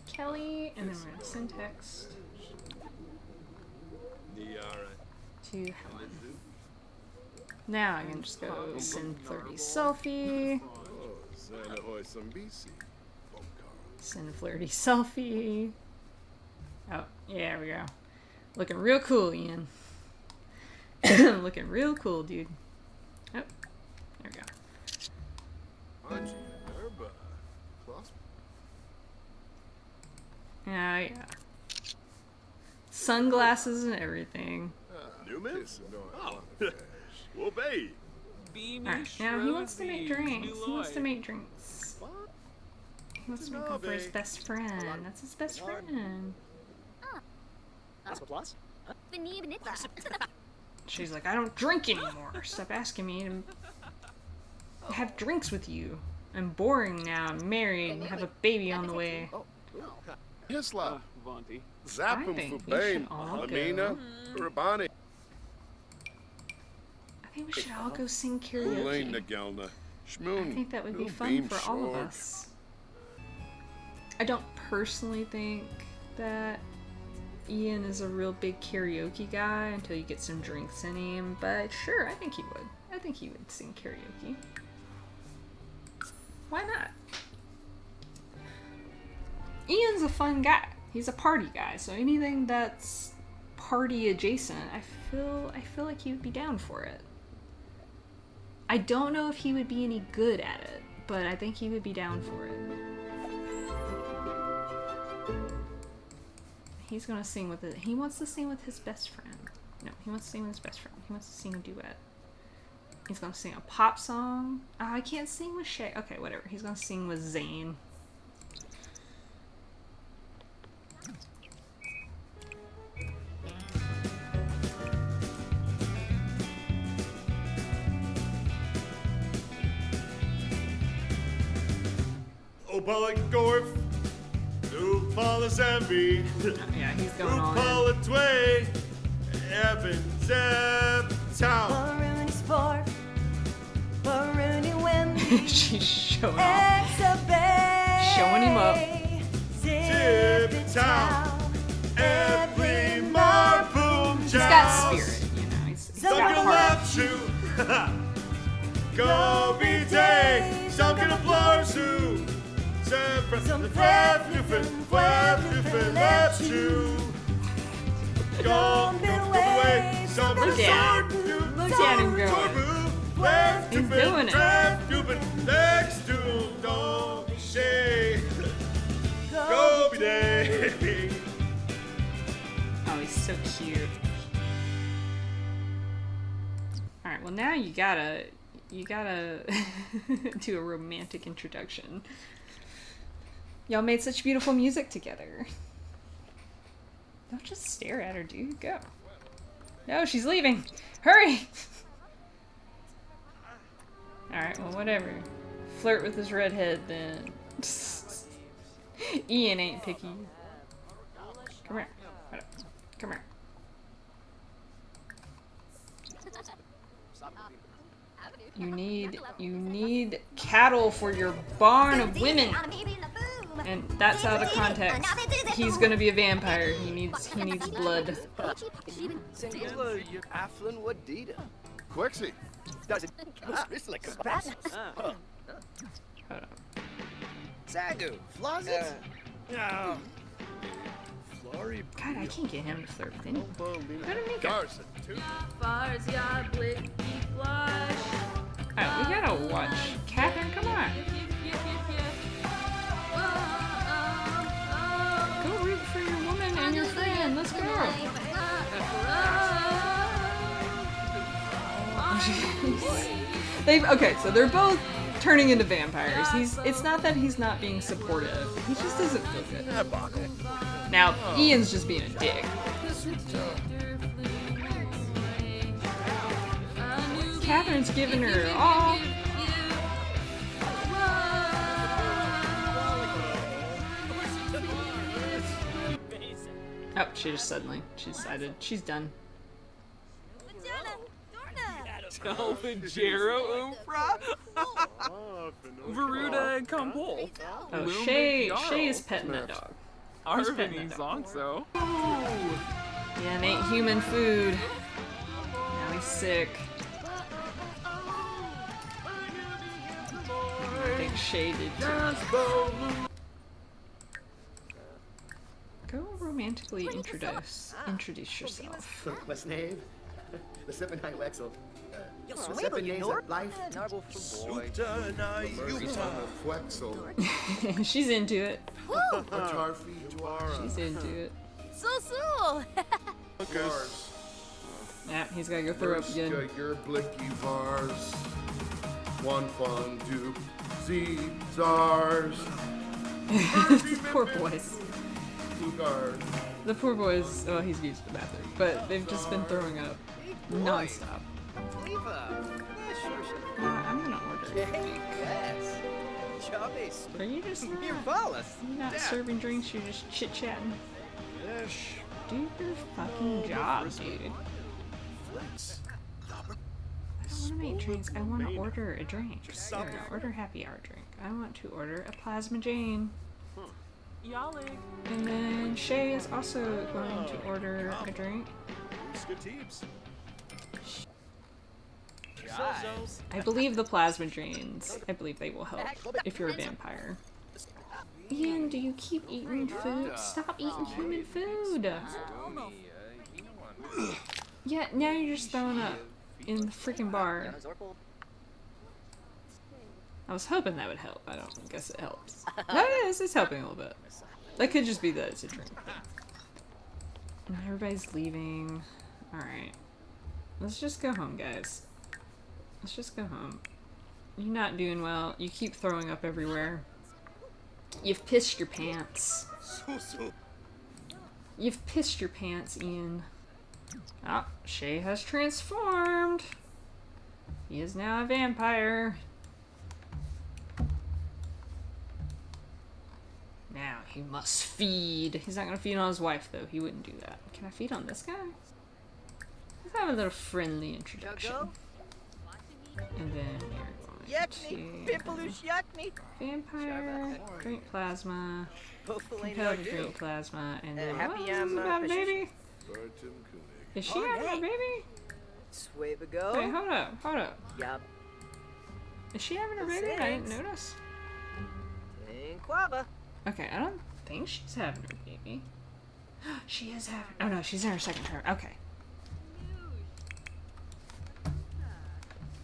Kelly, and then we're gonna send text to Helen. Now I can just go send flirty selfie. Send flirty selfie. Oh, yeah, there we go. Looking real cool, Ian. Looking real cool, dude. Oh, there we go. Yeah. Sunglasses and everything. Alright, now he wants to make drinks. He wants to make drinks. He wants to make them for his best friend. That's his best friend. She's like, I don't drink anymore. Stop asking me to have drinks with you. I'm boring now. I'm married and have a baby on the way. I think we should all go. I think we should all go sing karaoke. I think that would be fun for all of us. I don't personally think that Ian is a real big karaoke guy until you get some drinks in him, but sure, I think he would. I think he would sing karaoke. Why not? Ian's a fun guy. He's a party guy, so anything that's party adjacent, I feel like he would be down for it. I don't know if he would be any good at it, but I think he would be down for it. He's gonna sing with it. He wants to sing with his best friend. No, he wants to sing with his best friend. He wants to sing a duet. He's gonna sing a pop song. I can't sing with Shay. Okay, whatever. He's gonna sing with Zane. Gorf, Upala Zambi, Yeah, he's going on. Upala Tway, Evan Zeb Town. Maroony Sport, Maroony Wemby, She's showing off. Showing him up. Zip Town, every marboom He's got spirit, you know. He's got Something heart. love you. Go be day, something applause you. Some breath you left you. Go away, some Look at him. Look at him go. He's doing it. Next to don't be Shay. Go be day. Oh, he's so cute. Alright, well now you gotta do a romantic introduction. Y'all made such beautiful music together. Don't just stare at her, dude. Go. No, she's leaving. Hurry! Alright, well, whatever. Flirt with this redhead, then. Ian ain't picky. Come here. Come here. You need cattle for your barn of women. And that's out of context. He's gonna be a vampire. He needs blood. Quixie. Hold on. God, I can't get him to flirt with anyone. Go to Mika. Garson. Alright, we gotta watch. Catherine, come on. Go root for your woman and your friend. Let's go. Okay, so they're both turning into vampires. It's not that he's not being supportive. He just doesn't feel good. Now, Ian's just being a dick. Catherine's giving her all. Oh, she decided she's done. Jero Umpra, Veruda and Kampol. Oh, Shay is petting that dog. Arvin so. Yeah, and ain't human food. Now he's sick. I think Shay did too. Go romantically introduce yourself. What's name? The Sippin' High Wexel. The Yo, Sippin' Days of Life. Quexel. She's into it. Atarfi Dwara. She's into it. So. Gars. Yeah, he's gotta go throw up again. Your blicky vars. One fondue. Z Zars. The poor boys. Lugard. The poor boys. Oh, he's used the bathroom, but they've just been throwing up nonstop. I'm gonna order a drink. Are you just not serving drinks? You're just chit chatting. Do your fucking job, dude. I don't want to make drinks. I want to order a drink. There we go. Order happy hour drink. I want to order a plasma Jane. And then Shay is also going to order a drink. I believe the plasma drains, I believe they will help if you're a vampire. Ian, do you keep eating food? Stop eating human food! Yeah, now you're just throwing up in the freaking bar. I was hoping that would help. I don't guess it helps. No, it is. It's helping a little bit. That could just be that it's a drink. And everybody's leaving. Alright. Let's just go home, guys. Let's just go home. You're not doing well. You keep throwing up everywhere. You've pissed your pants. You've pissed your pants, Ian. Oh, Shay has transformed. He is now a vampire. Now he must feed. He's not gonna feed on his wife, though. He wouldn't do that. Can I feed on this guy? Let's have a little friendly introduction. And then you're going to vampire, drink plasma, compel to drink plasma, and then what? Is this about a baby? Is she having a baby? Wait, hold up. Is she having a baby? I didn't notice. Okay, I don't think she's having her baby. She is having. Oh no, she's in her second term. Okay.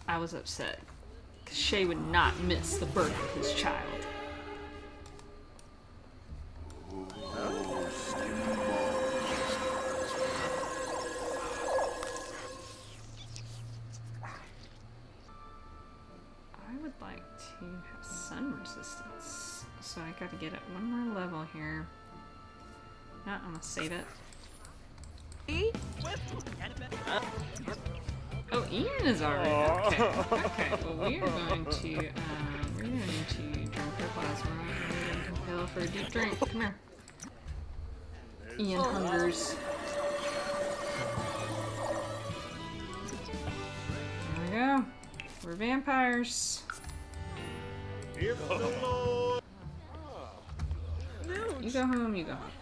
I was upset because Shay would not miss the birth of his child. I would like to have sun resistance, so I gotta get it one more level here. No, I'm gonna save it. Oh, Ian is already okay. Okay, well we are going to we're gonna need to drink her plasma and then compel for a deep drink. Come here. Ian hungers. There we go. We're vampires. You go home, you go home.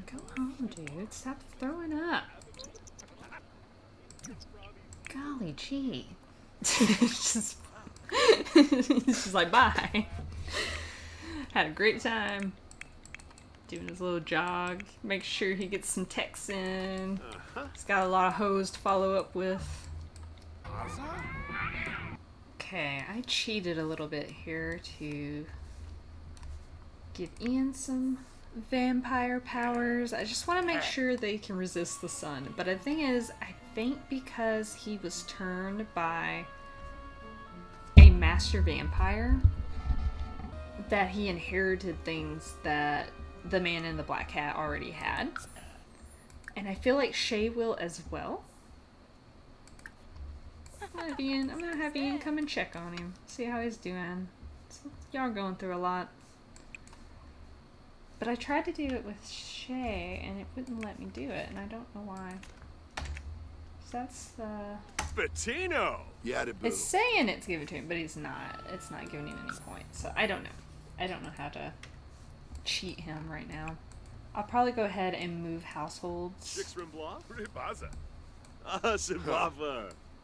Go home, dude. Stop throwing up. Golly gee. It's just like, bye. Had a great time. Doing his little jog. Make sure he gets some texts in. He's got a lot of hoes to follow up with. Okay, I cheated a little bit here to give Ian some vampire powers. I just want to make sure they can resist the sun. But the thing is, I think because he was turned by a master vampire, that he inherited things that the man in the black hat already had. And I feel like Shay will as well. I'm gonna have Ian come and check on him. See how he's doing. So, y'all are going through a lot. But I tried to do it with Shay and it wouldn't let me do it, and I don't know why. So that's the... Bettino! Yeah, It's saying it's giving to him, but it's not giving him any points. So I don't know. I don't know how to cheat him right now. I'll probably go ahead and move households.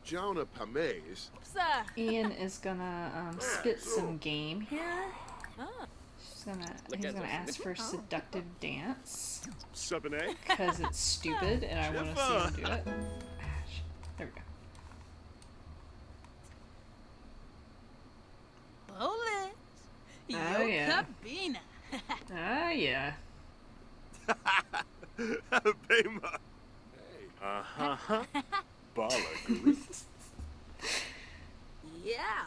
Jonah Pames. Ian is gonna spit some game here. He's gonna ask for seductive dance. Because it's stupid and I want to see him do it. There we go. Oh yeah. Oh yeah. Bema. Uh-huh. Bala grease. Yeah.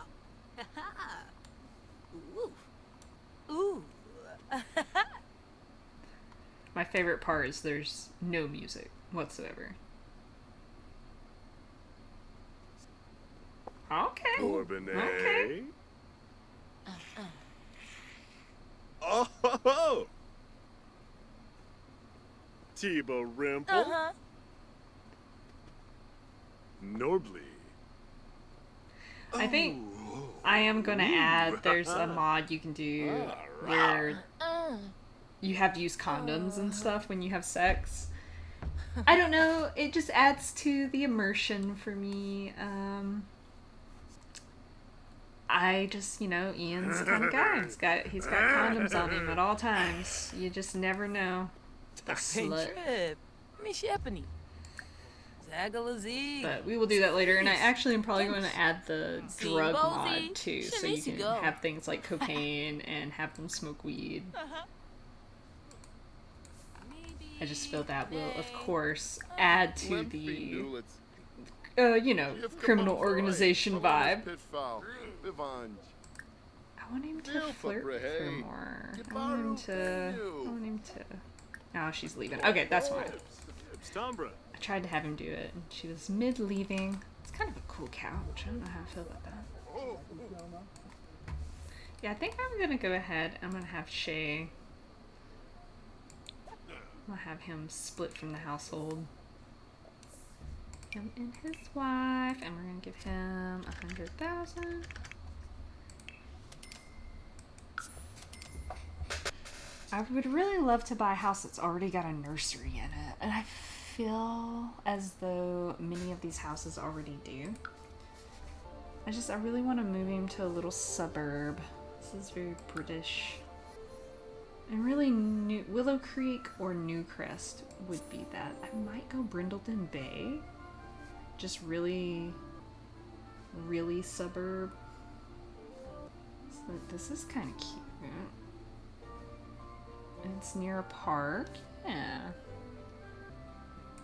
Ooh. Ooh. My favorite part is there's no music whatsoever. Okay. Orbine. Okay. Oh! Tiba Rimple. Norbly. I think I am gonna add, there's a mod you can do where you have to use condoms and stuff when you have sex. I don't know. It just adds to the immersion for me. I just, Ian's the kind of guy. He's got condoms on him at all times. You just never know. The slut. Trip. Miss Shephanie. Zagalazi. But we will do that later, and I actually am probably going to add the drug mod too, so you can have things like cocaine and have them smoke weed. I just feel that will, of course, add to the, criminal organization vibe. I want him to flirt with her more. I want him to. Oh, she's leaving. Okay, that's fine. I tried to have him do it, and she was mid-leaving. It's kind of a cool couch. I don't know how I feel about that. Yeah, I think I'm gonna go ahead. I'm gonna have Shay. I'm gonna have him split from the household. Him and his wife, and we're gonna give him 100,000. I would really love to buy a house that's already got a nursery in it, and I feel as though many of these houses already do. I really want to move him to a little suburb. This is very British. And really, Willow Creek or Newcrest would be that. I might go Brindleton Bay. Just really, really suburb. So this is kind of cute. And it's near a park. Yeah.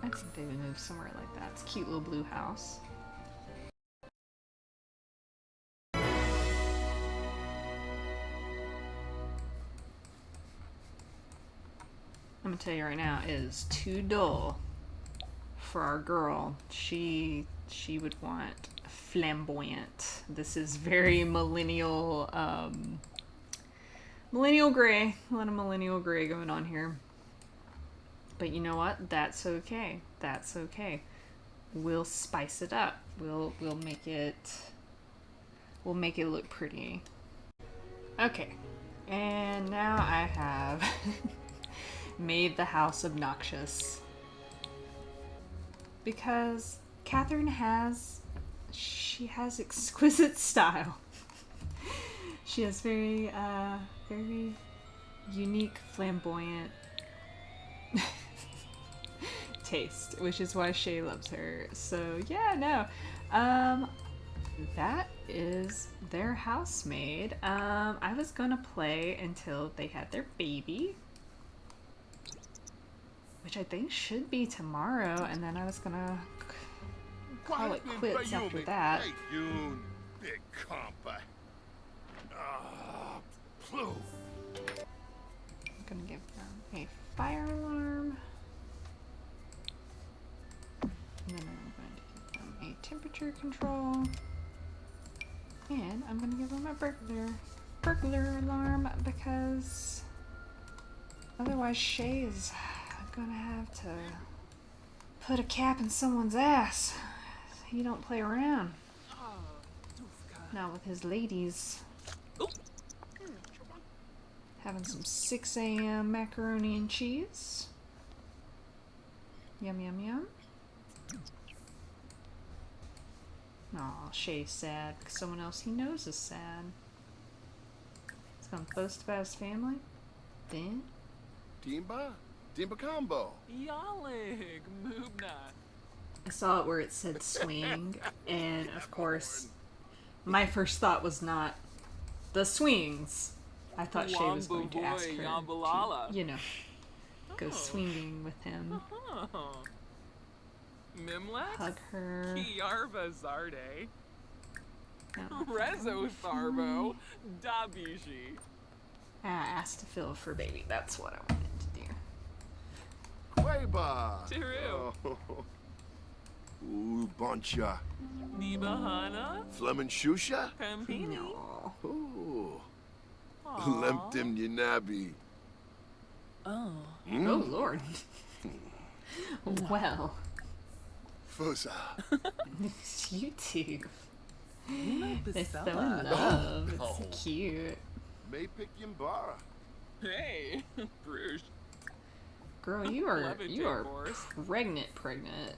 I think they would move somewhere like that. It's a cute little blue house. I'm gonna tell you right now, it is too dull for our girl. She would want flamboyant. This is very millennial, millennial gray. A lot of millennial gray going on here. But you know what? That's okay. That's okay. We'll spice it up. We'll make it look pretty. Okay. And now I have made the house obnoxious. Because Catherine has exquisite style. She has very unique, flamboyant taste, which is why Shay loves her. So yeah, no. That is their housemaid. I was gonna play until they had their baby, which I think should be tomorrow, and then I was gonna call it quits after that. Big compa. Phew. I'm gonna give them a fire alarm. And then I'm going to give them a temperature control. And I'm going to give them a burglar alarm, because otherwise Shay is going to have to put a cap in someone's ass. He don't play around. Not with his ladies. Having some 6 a.m. macaroni and cheese. Yum, yum, yum. Aw, Shay's sad because someone else he knows is sad. He's gonna boast about his family. Then? Timba combo. Yalig, Moobna. I saw it where it said swing, and of course, my first thought was not the swings. I thought Shay was going to ask her to, go swinging with him. Mimlet? Hug her. Kiarva Zarde. No. Rezo Tharbo. Dabishi. Asked to fill for baby. That's what I wanted to do. Queba. Tiru. Ooh, Boncha. Nibahana. Flemin Shusha. Pampini. No. Ooh. Lemtim Yanabi. Oh. Oh, Lord. Well. Fusa. You two. They're so in love. It's cute. May pick Yimbara. Hey, Bruges. Girl, you are Levitate, Boris. pregnant.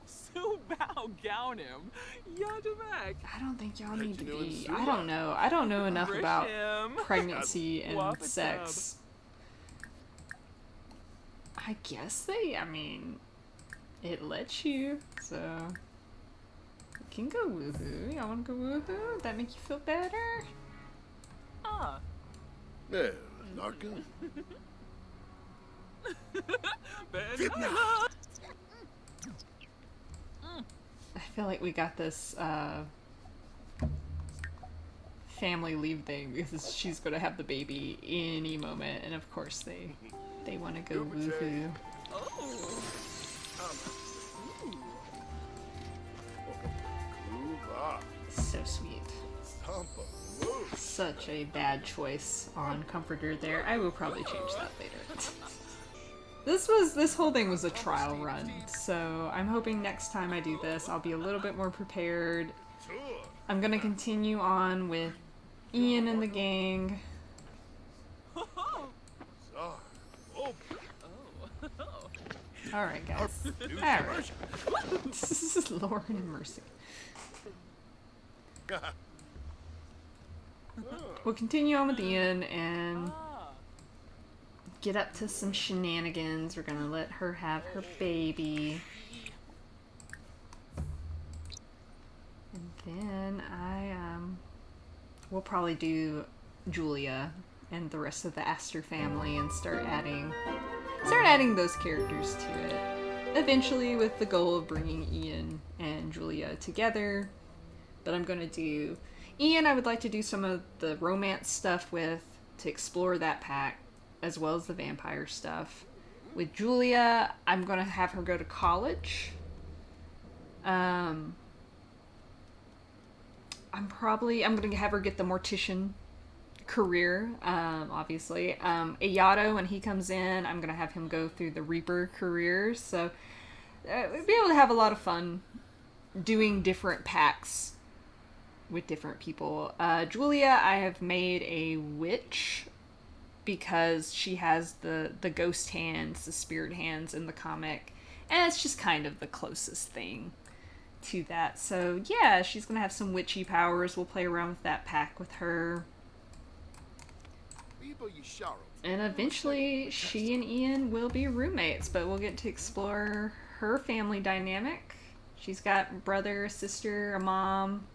So bow gown him. Yajamek. I don't think y'all need to you doing, be. Sula? I don't know enough about Grisham. pregnancy and Wapatub. sex. I guess I mean, it lets you, so you can go woohoo. Y'all wanna go woohoo? Would that make you feel better? Ah. Yeah, Narka. Ben. I feel like we got this family leave thing because she's gonna have the baby any moment, and of course they want to go woohoo. Oh. Cuba. So sweet. Stampa. Woo. Such a bad choice on comforter there. I will probably change that later. This whole thing was a trial run, so I'm hoping next time I do this I'll be a little bit more prepared. I'm gonna continue on with Ian and the gang. Czar. Oh, Alright guys. new Alright. This is Lauren and Mercy. We'll continue on with Ian and Ah. get up to some shenanigans. We're gonna let her have her baby. And then we'll probably do Julia and the rest of the Astor family and start adding those characters to it. Eventually with the goal of bringing Ian and Julia together. But I'm gonna do Ian, I would like to do some of the romance stuff with to explore that pack, as well as the vampire stuff. With Julia, I'm gonna have her go to college. I'm gonna have her get the Mortician career, obviously. Ayato, when he comes in, I'm gonna have him go through the Reaper career, so we'll be able to have a lot of fun doing different packs with different people. Julia, I have made a witch because she has the ghost hands, the spirit hands in the comic, and it's just kind of the closest thing to that. So yeah, she's gonna have some witchy powers. We'll play around with that pack with her. And eventually she and Ian will be roommates, but we'll get to explore her family dynamic. She's got a brother, a sister, a mom.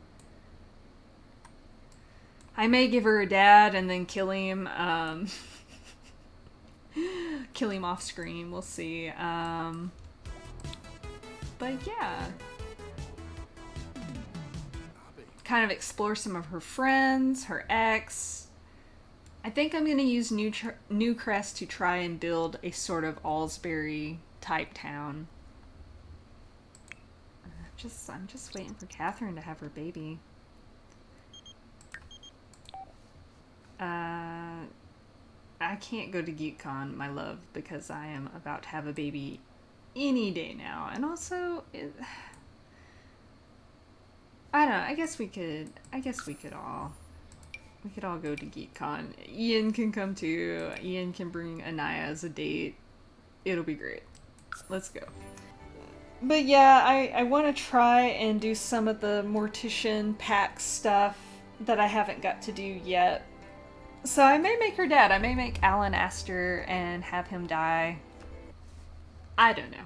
I may give her a dad and then kill him. Kill him off screen. We'll see. But yeah. Kind of explore some of her friends, her ex. I think I'm going to use Newcrest to try and build a sort of Allsbury type town. I'm just waiting for Catherine to have her baby. I can't go to GeekCon, my love, because I am about to have a baby any day now. And also, I don't know, I guess we could all go to GeekCon. Ian can come too. Ian can bring Anaya as a date. It'll be great. Let's go. But yeah, I want to try and do some of the Mortician pack stuff that I haven't got to do yet. So I may make her dead. I may make Alan Astor and have him die. I don't know.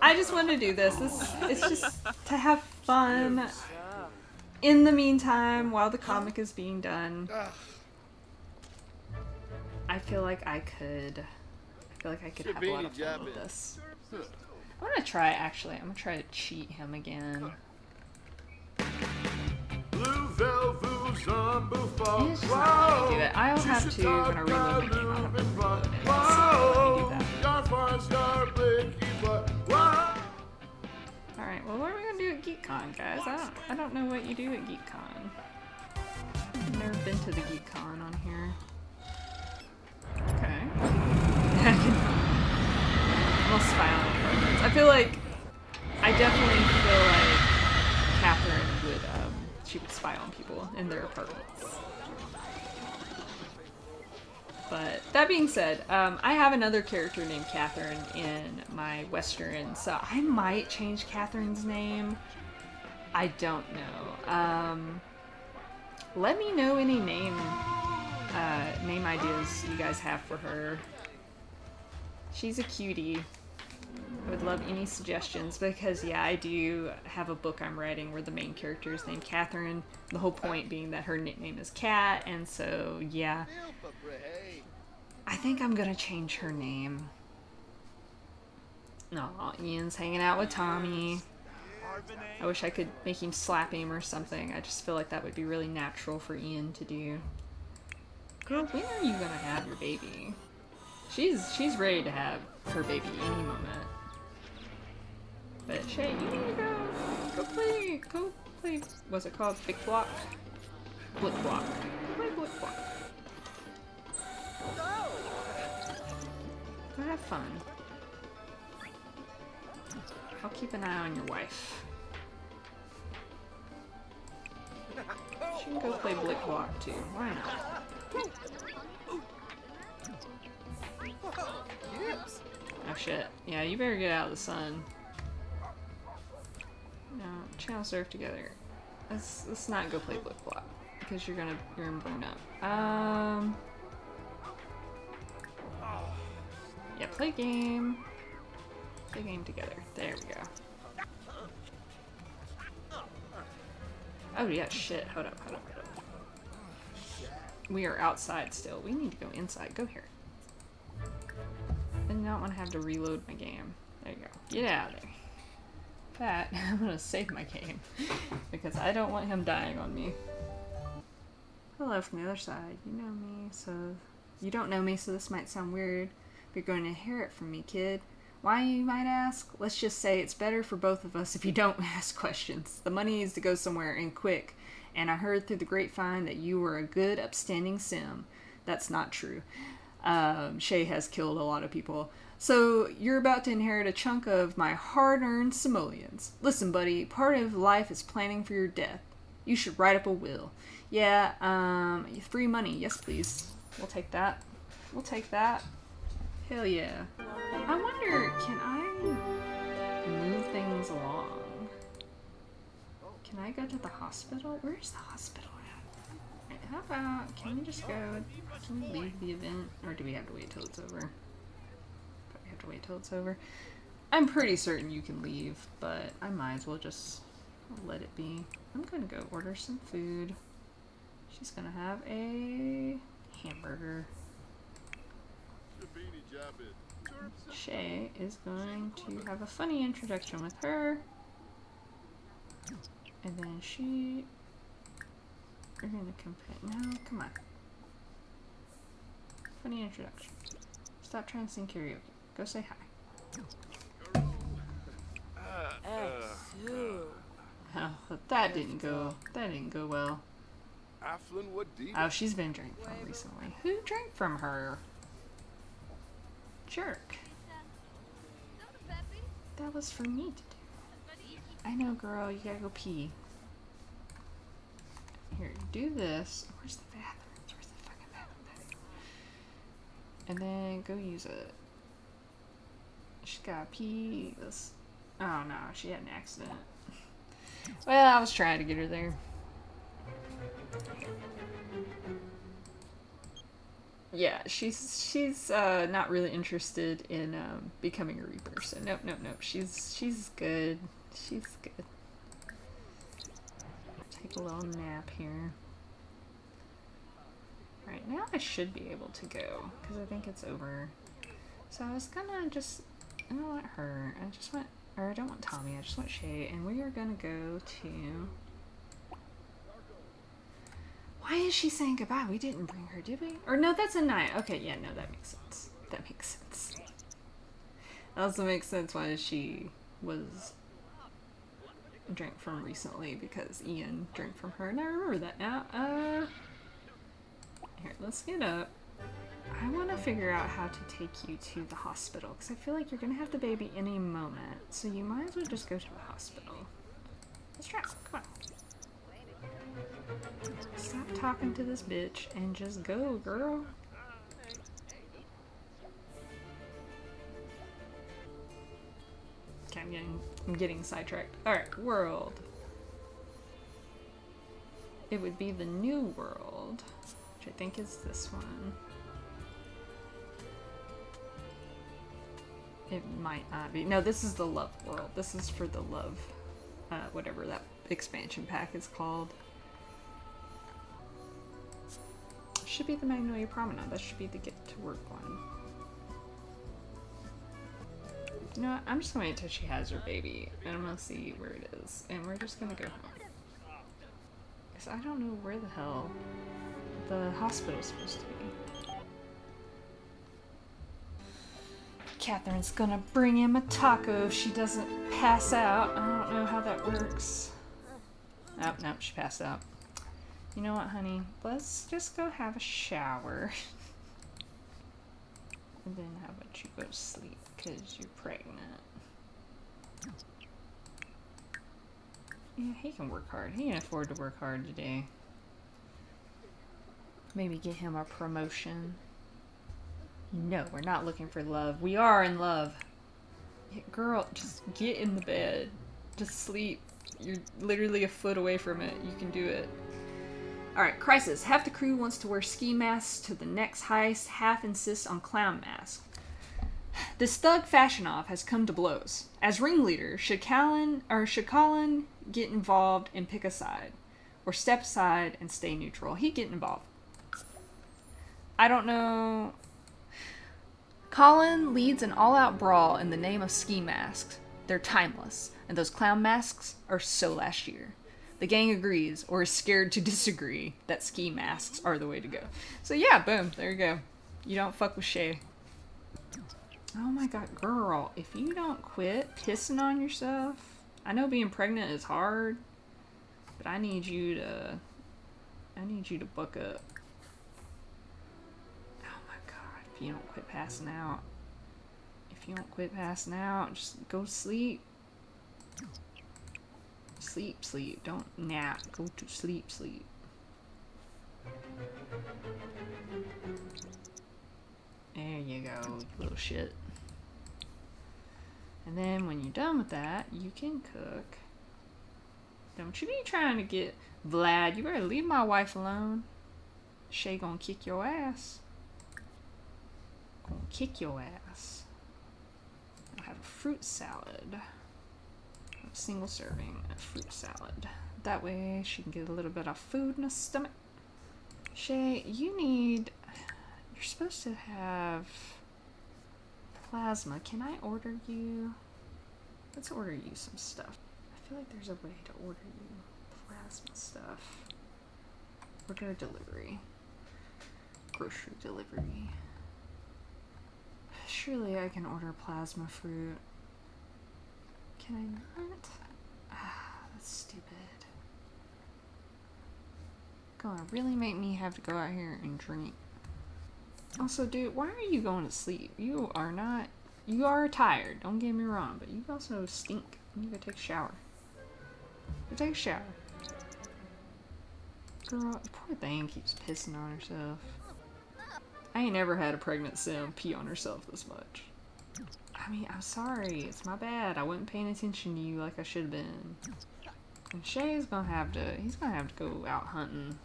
I just want to do this. It's just to have fun. In the meantime, while the comic is being done, I feel like I could have a lot of fun with this. I'm gonna try to cheat him again. Blue Velvet Zombo He's just not letting me do it. I'll have to, when I reload the game, I'll have to reload it. So let me do that. Alright, well what are we gonna do at GeekCon, guys? I don't know what you do at GeekCon. I've never been to the GeekCon on here. Okay. I'll spy on apartments. I definitely feel like Catherine would, she would spy on people in their apartments. But that being said, I have another character named Catherine in my Western, so I might change Catherine's name. I don't know. Let me know any name ideas you guys have for her. She's a cutie. I would love any suggestions because, yeah, I do have a book I'm writing where the main character is named Catherine. The whole point being that her nickname is Cat, and so, yeah. I think I'm gonna change her name. Aw, Ian's hanging out with Tommy. I wish I could make him slap him or something. I just feel like that would be really natural for Ian to do. Girl, when are you gonna have your baby? She's ready to have her baby any moment. But Shay, you need to go play, what's it called? Big Block? Blick Block. Play Blick Block. Go have fun. I'll keep an eye on your wife. She can go play Blick Block too. Why not? Oh shit. Yeah, you better get out of the sun. No, channel surf together. Let's not go play Blick Block because you're gonna burn up. Yeah, play game. Play game together. There we go. Oh yeah, shit. Hold up. We are outside still. We need to go inside. Go here. I do not want to have to reload my game. There you go. Get out of there. In fact, I'm gonna save my game because I don't want him dying on me. Hello from the other side. You know me, so you don't know me, so this might sound weird. But you're going to inherit from me, kid. Why, you might ask? Let's just say it's better for both of us if you don't ask questions. The money needs to go somewhere and quick. And I heard through the grapevine that you were a good, upstanding sim. That's not true. Shay has killed a lot of people. So you're about to inherit a chunk of my hard-earned simoleons. Listen, buddy, part of life is planning for your death. You should write up a will. Yeah, free money. Yes, please. We'll take that. We'll take that. Hell yeah. I wonder, can I move things along? Can I go to the hospital? Where's the hospital at? Right, how about, can we just go, can we leave the event? Or do we have to wait till it's over? Probably have to wait till it's over. I'm pretty certain you can leave, but I might as well just let it be. I'm gonna go order some food. She's gonna have a hamburger. Shay is going to have a funny introduction with her. And then we're gonna compare. No, come on. Funny introduction. Stop trying to sing karaoke. Go say hi. Oh, that didn't go well. Oh, she's been drank from recently. Who drank from her? Jerk. That was for me to do. I know, girl. You gotta go pee. Here, do this. Where's the bathrooms? Where's the fucking bathroom? And then go use it. She's gotta pee. This. Oh no, she had an accident. Well, I was trying to get her there. Yeah, she's not really interested in becoming a Reaper. So nope. She's good. She's good. Take a little nap here. Right now, I should be able to go because I think it's over. So I was gonna just, I don't want her. I don't want Tommy. I just want Shay, and we are gonna go to. Why is she saying goodbye? We didn't bring her, did we? Or no, that's a night. Okay, yeah, no, that makes sense. That makes sense. That also makes sense why she was drank from recently, because Ian drank from her, and I remember that now. Here, let's get up. I want to figure out how to take you to the hospital, because I feel like you're going to have the baby any moment, so you might as well just go to the hospital. Let's try. Come on. Stop talking to this bitch and just go, girl. I'm getting sidetracked. Alright, world. It would be the new world, which I think is this one. It might not be. No, this is the love world. This is for the love, whatever that expansion pack is called. Should be the Magnolia Promenade. That should be the get to work one. You know what? I'm just gonna wait until she has her baby, and I'm gonna see where it is, and we're just gonna go home. Cause I don't know where the hell the hospital's supposed to be. Catherine's gonna bring him a taco if she doesn't pass out. I don't know how that works. Oh, no, she passed out. You know what, honey? Let's just go have a shower. And then how about you go to sleep, because you're pregnant. Yeah, he can work hard. He can afford to work hard today. Maybe get him a promotion. No, we're not looking for love. We are in love. Yeah, girl, just get in the bed. Just sleep. You're literally a foot away from it. You can do it. Alright, crisis. Half the crew wants to wear ski masks to the next heist. Half insists on clown masks. This thug fashion off has come to blows. As ringleader, should Collin get involved and pick a side? Or step aside and stay neutral? He'd get involved. I don't know. Collin leads an all-out brawl in the name of ski masks. They're timeless, and those clown masks are so last year. The gang agrees, or is scared to disagree, that ski masks are the way to go. So yeah, boom, there you go. You don't fuck with Shay. Oh my god, girl, if you don't quit pissing on yourself, I know being pregnant is hard, but I need you to buck up. If you don't quit passing out. If you don't quit passing out, just go to sleep. Sleep, sleep. Don't nap. Go to sleep, sleep. There you go, you little shit. And then when you're done with that, you can cook. Don't you be trying to get Vlad. You better leave my wife alone. Shay gonna kick your ass. Gonna kick your ass. I'll have a fruit salad. A single serving of fruit salad. That way she can get a little bit of food in her stomach. Shay, you're supposed to have plasma. Can I order you? Let's order you some stuff. I feel like there's a way to order you plasma stuff. Order delivery. Grocery delivery. Surely I can order plasma fruit. Can I not? Ah, that's stupid. Gonna really make me have to go out here and drink. Also, dude, why are you going to sleep? You are tired, don't get me wrong, but you also stink. You gotta take a shower. Go take a shower. Girl, the poor thing keeps pissing on herself. I ain't never had a pregnant sim pee on herself this much. I mean, I'm sorry. It's my bad. I wasn't paying attention to you like I should have been. And Shay's gonna have to go out hunting.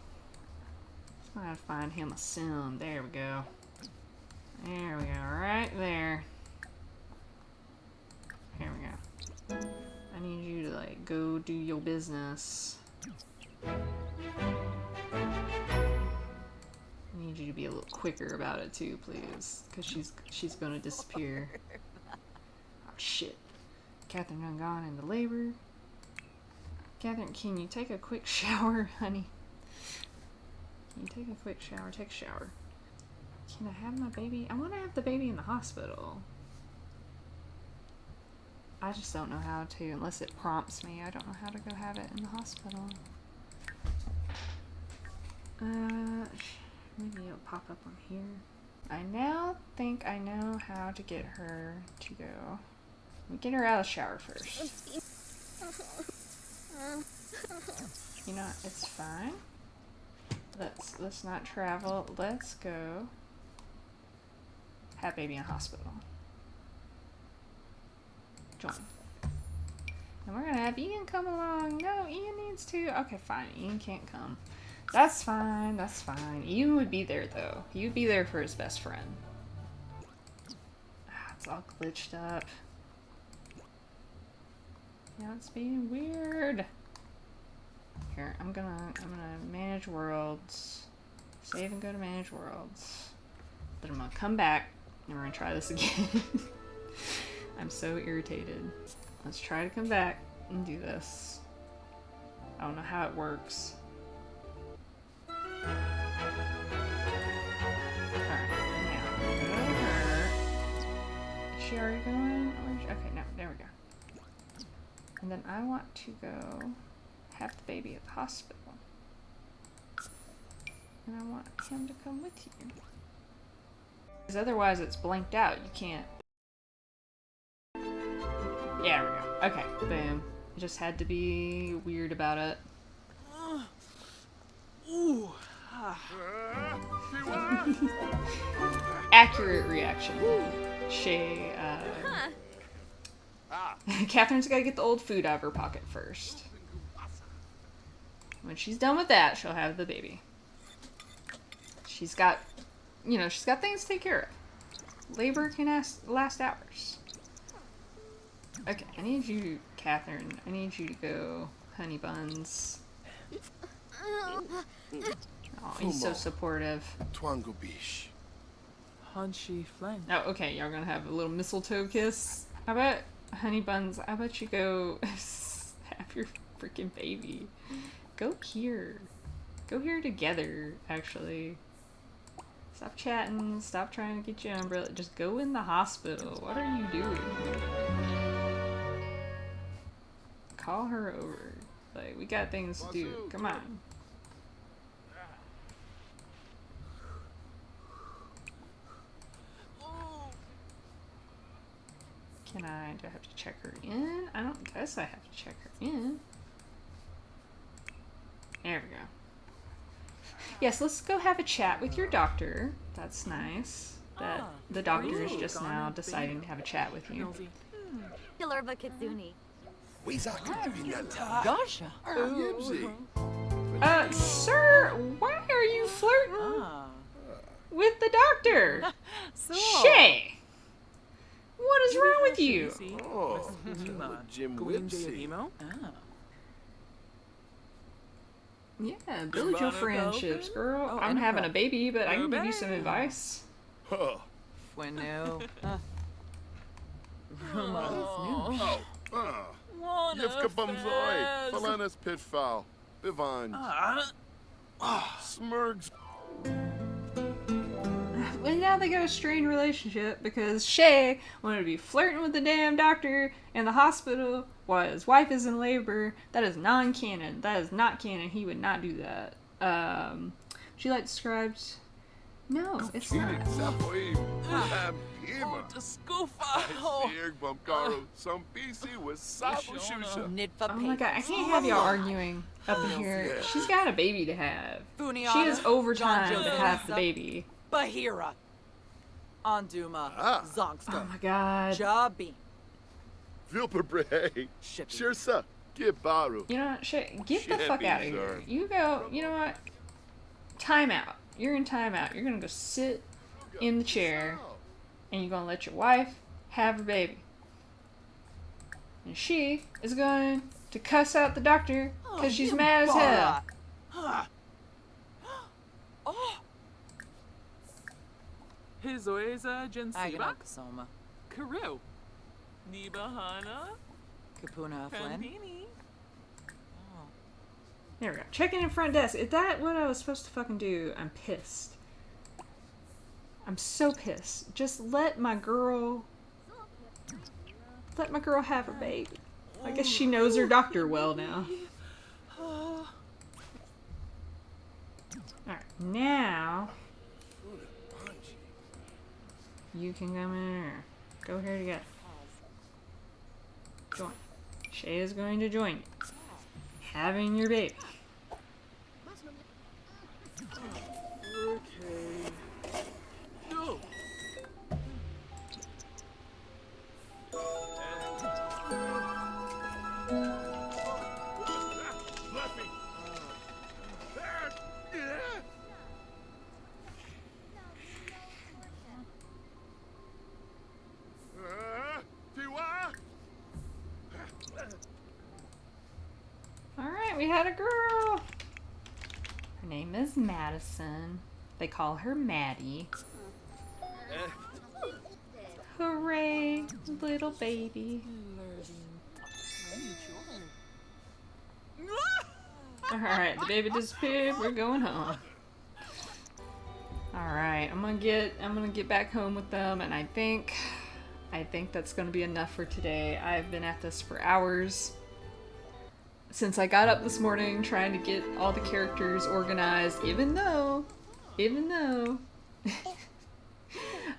He's gonna have to find him a sim. There we go. There we go. Right there. Here we go. I need you to, like, go do your business. I need you to be a little quicker about it too, please, because she's gonna disappear. Oh shit! Catherine done gone into labor. Catherine, can you take a quick shower, honey? Can you take a quick shower? Take a shower. Can I have my baby? I want to have the baby in the hospital. I just don't know how to, unless it prompts me. I don't know how to go have it in the hospital. Maybe it'll pop up on here. I now think I know how to get her to go. Let me get her out of the shower first. You know, it's fine. Let's not travel. Let's go have baby in hospital. Join. And we're gonna have Ian come along. No, Ian needs to. Okay, fine. Ian can't come. That's fine. That's fine. Ian would be there though. He would be there for his best friend. Ah, it's all glitched up. Yeah, it's being weird. Here, I'm gonna manage worlds. Save and go to manage worlds. Then I'm gonna come back and we're gonna try this again. I'm so irritated. Let's try to come back and do this. I don't know how it works. Alright, now, go to her. Is she already going? Okay, no, there we go. And then I want to go have the baby at the hospital. And I want him to come with you. Because otherwise it's blanked out. You can't. Yeah, there we go. Okay, boom. I just had to be weird about it. Ooh. Accurate reaction. Shay, Catherine's gotta get the old food out of her pocket first. When she's done with that, she'll have the baby. She's got, you know, she's got things to take care of. Labor can last hours. Okay, I need you, Catherine. I need you to go, honey buns. Oh, he's so supportive. Twango Bish. Hunchy Flynn. Oh, okay, y'all gonna have a little mistletoe kiss. How about, honey buns, how about you go have your freaking baby? Go here. Go here together, actually. Stop chatting, stop trying to get your umbrella. Just go in the hospital. What are you doing? Call her over. Like, we got things to do. Come on. Do I have to check her in? I don't guess I have to check her in. There we go. Yes, let's go have a chat with your doctor. That's nice. That the doctor is just now deciding to have a chat with you. Killerba Kitsuni. Gotcha. Sir, why are you flirting with the doctor? Shay! What is wrong with you? Oh, Jim Whipsy. Yeah, build your friendships, girl. I'm having a baby, but I can give you some advice. Huh. Bueno. Jivka Bumzoy. Falanas Pitfall. Bivan. Smurgs. Well, now they got a strained relationship because Shay wanted to be flirting with the damn doctor in the hospital while his wife is in labor. That is non-canon. That is not canon. He would not do that. She like described. No, it's not. Oh my god, I can't have y'all arguing up in here. She's got a baby to have. She is overtime to have the baby. Bahira. Anduma. Zonkster. Oh my god. Jabin. Vilperbray. Sure, sir. Get Baru. You know what? Get the fuck out of here. You go, you know what? Time out. You're in timeout. You're gonna go sit in the chair and you're gonna let your wife have her baby. And she is going to cuss out the doctor because she's mad as hell. Hizoeza Jensiba. Aganakasoma. Karu. Nibahana. Kapuna Flynn. Pandini. There we go. Checking in front desk. Is that what I was supposed to fucking do? I'm pissed. I'm so pissed. Just let my girl have her baby. I guess she knows her doctor well now. Alright, now you can come in here. Go here together. Join. Shay is going to join you. Having your baby. Okay. Go. right, we had a girl. Her name is Madison. They call her Maddie. Hooray, little baby. Alright, the baby disappeared. We're going home. Alright, I'm gonna get back home with them, and I think that's gonna be enough for today. I've been at this for hours. Since I got up this morning trying to get all the characters organized, even though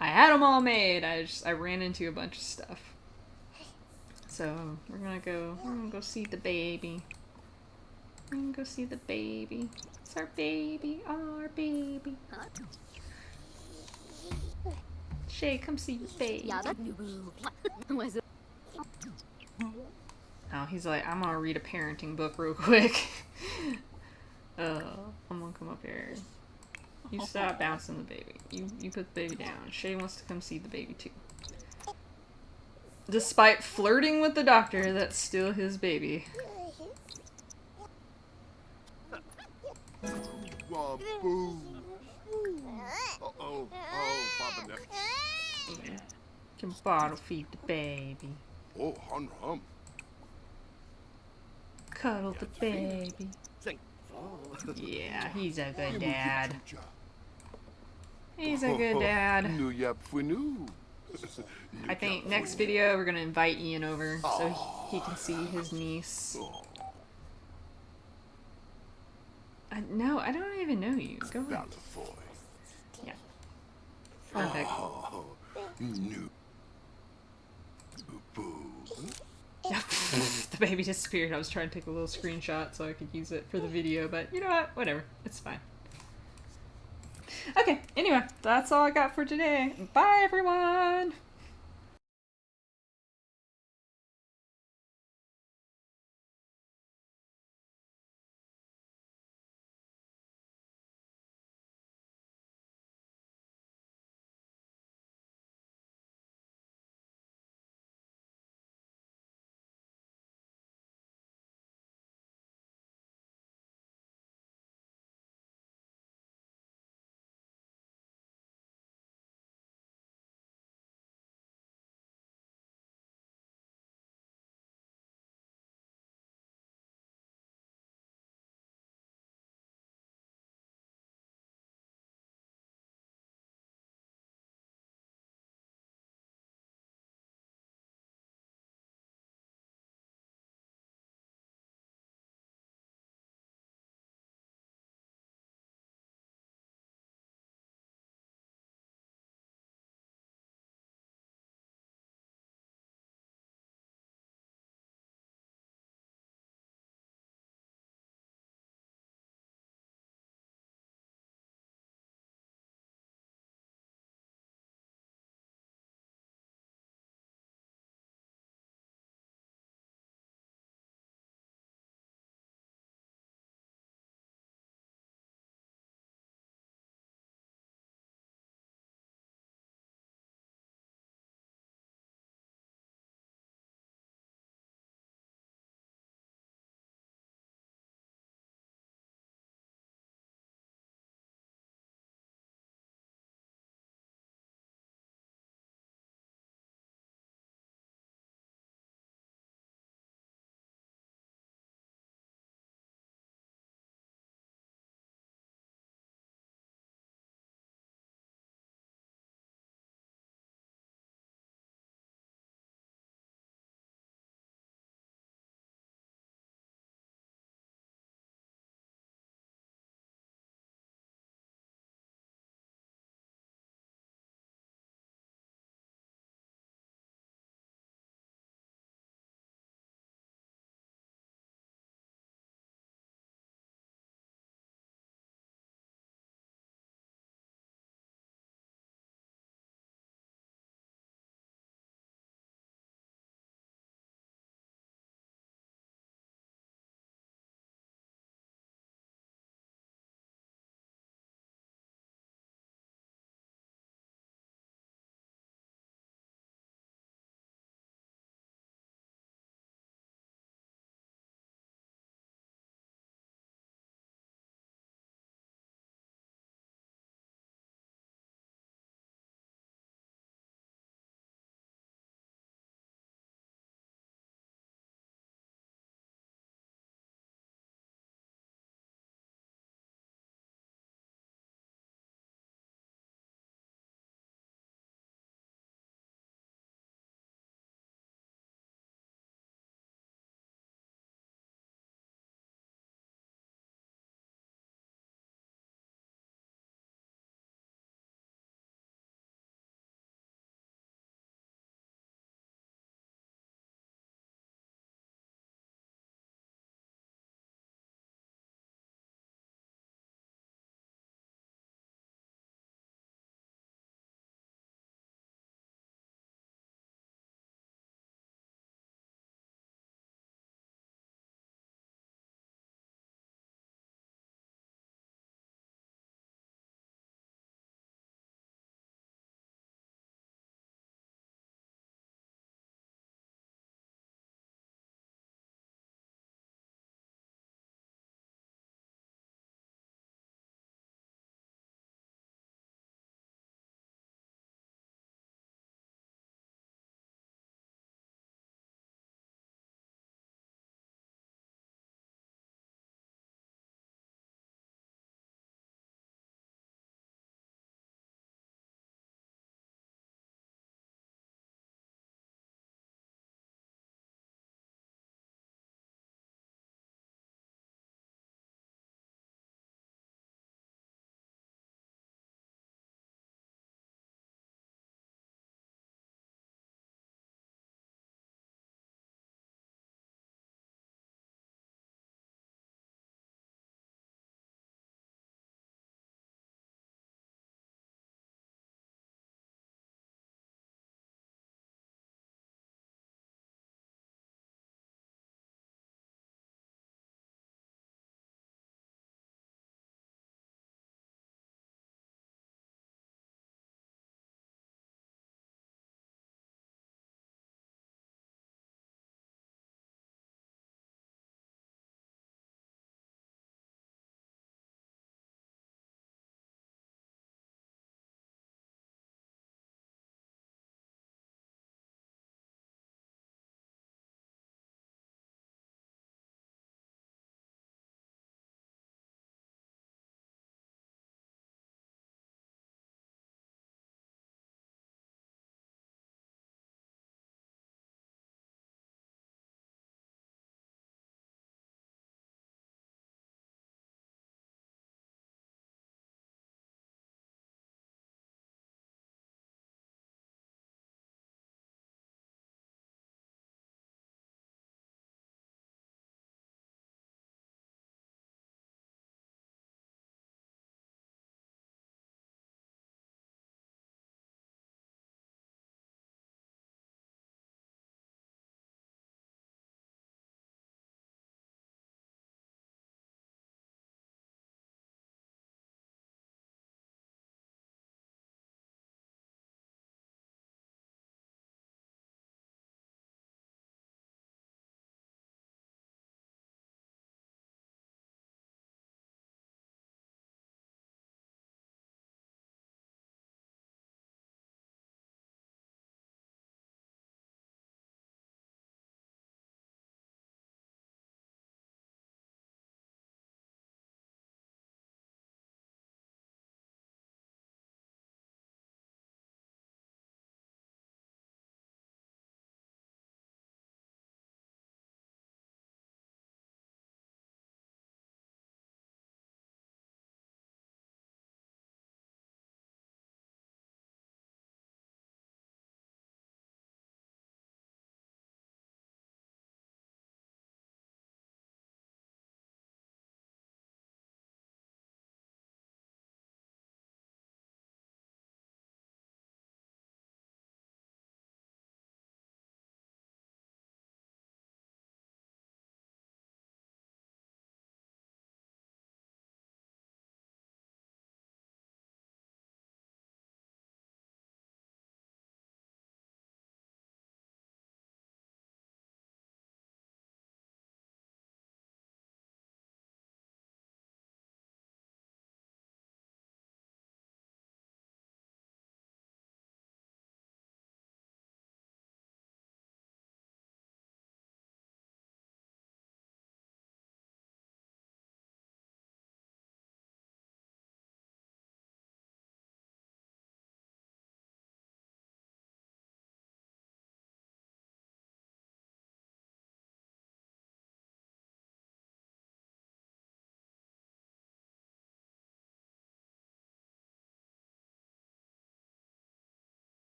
I had them all made, I ran into a bunch of stuff. So we're gonna go see the baby. We're gonna go see the baby. It's our baby, our baby. Shay, come see the baby. Oh, he's like, I'm gonna read a parenting book real quick. I'm gonna come up here. You stop bouncing the baby. You put the baby down. Shay wants to come see the baby too. Despite flirting with the doctor, that's still his baby. Waboo. Oh, Papa Neck. Yeah. Can bottle feed the baby. Oh, hum. Cuddle the baby. Yeah, he's a good dad. He's a good dad. New yap for new. I think next video we're gonna invite Ian over so he can see his niece. No, I don't even know you. Go ahead. Yeah. Perfect. New. The baby disappeared. I was trying to take a little screenshot so I could use it for the video, but you know what? Whatever. It's fine. Okay, anyway, that's all I got for today. Bye, everyone!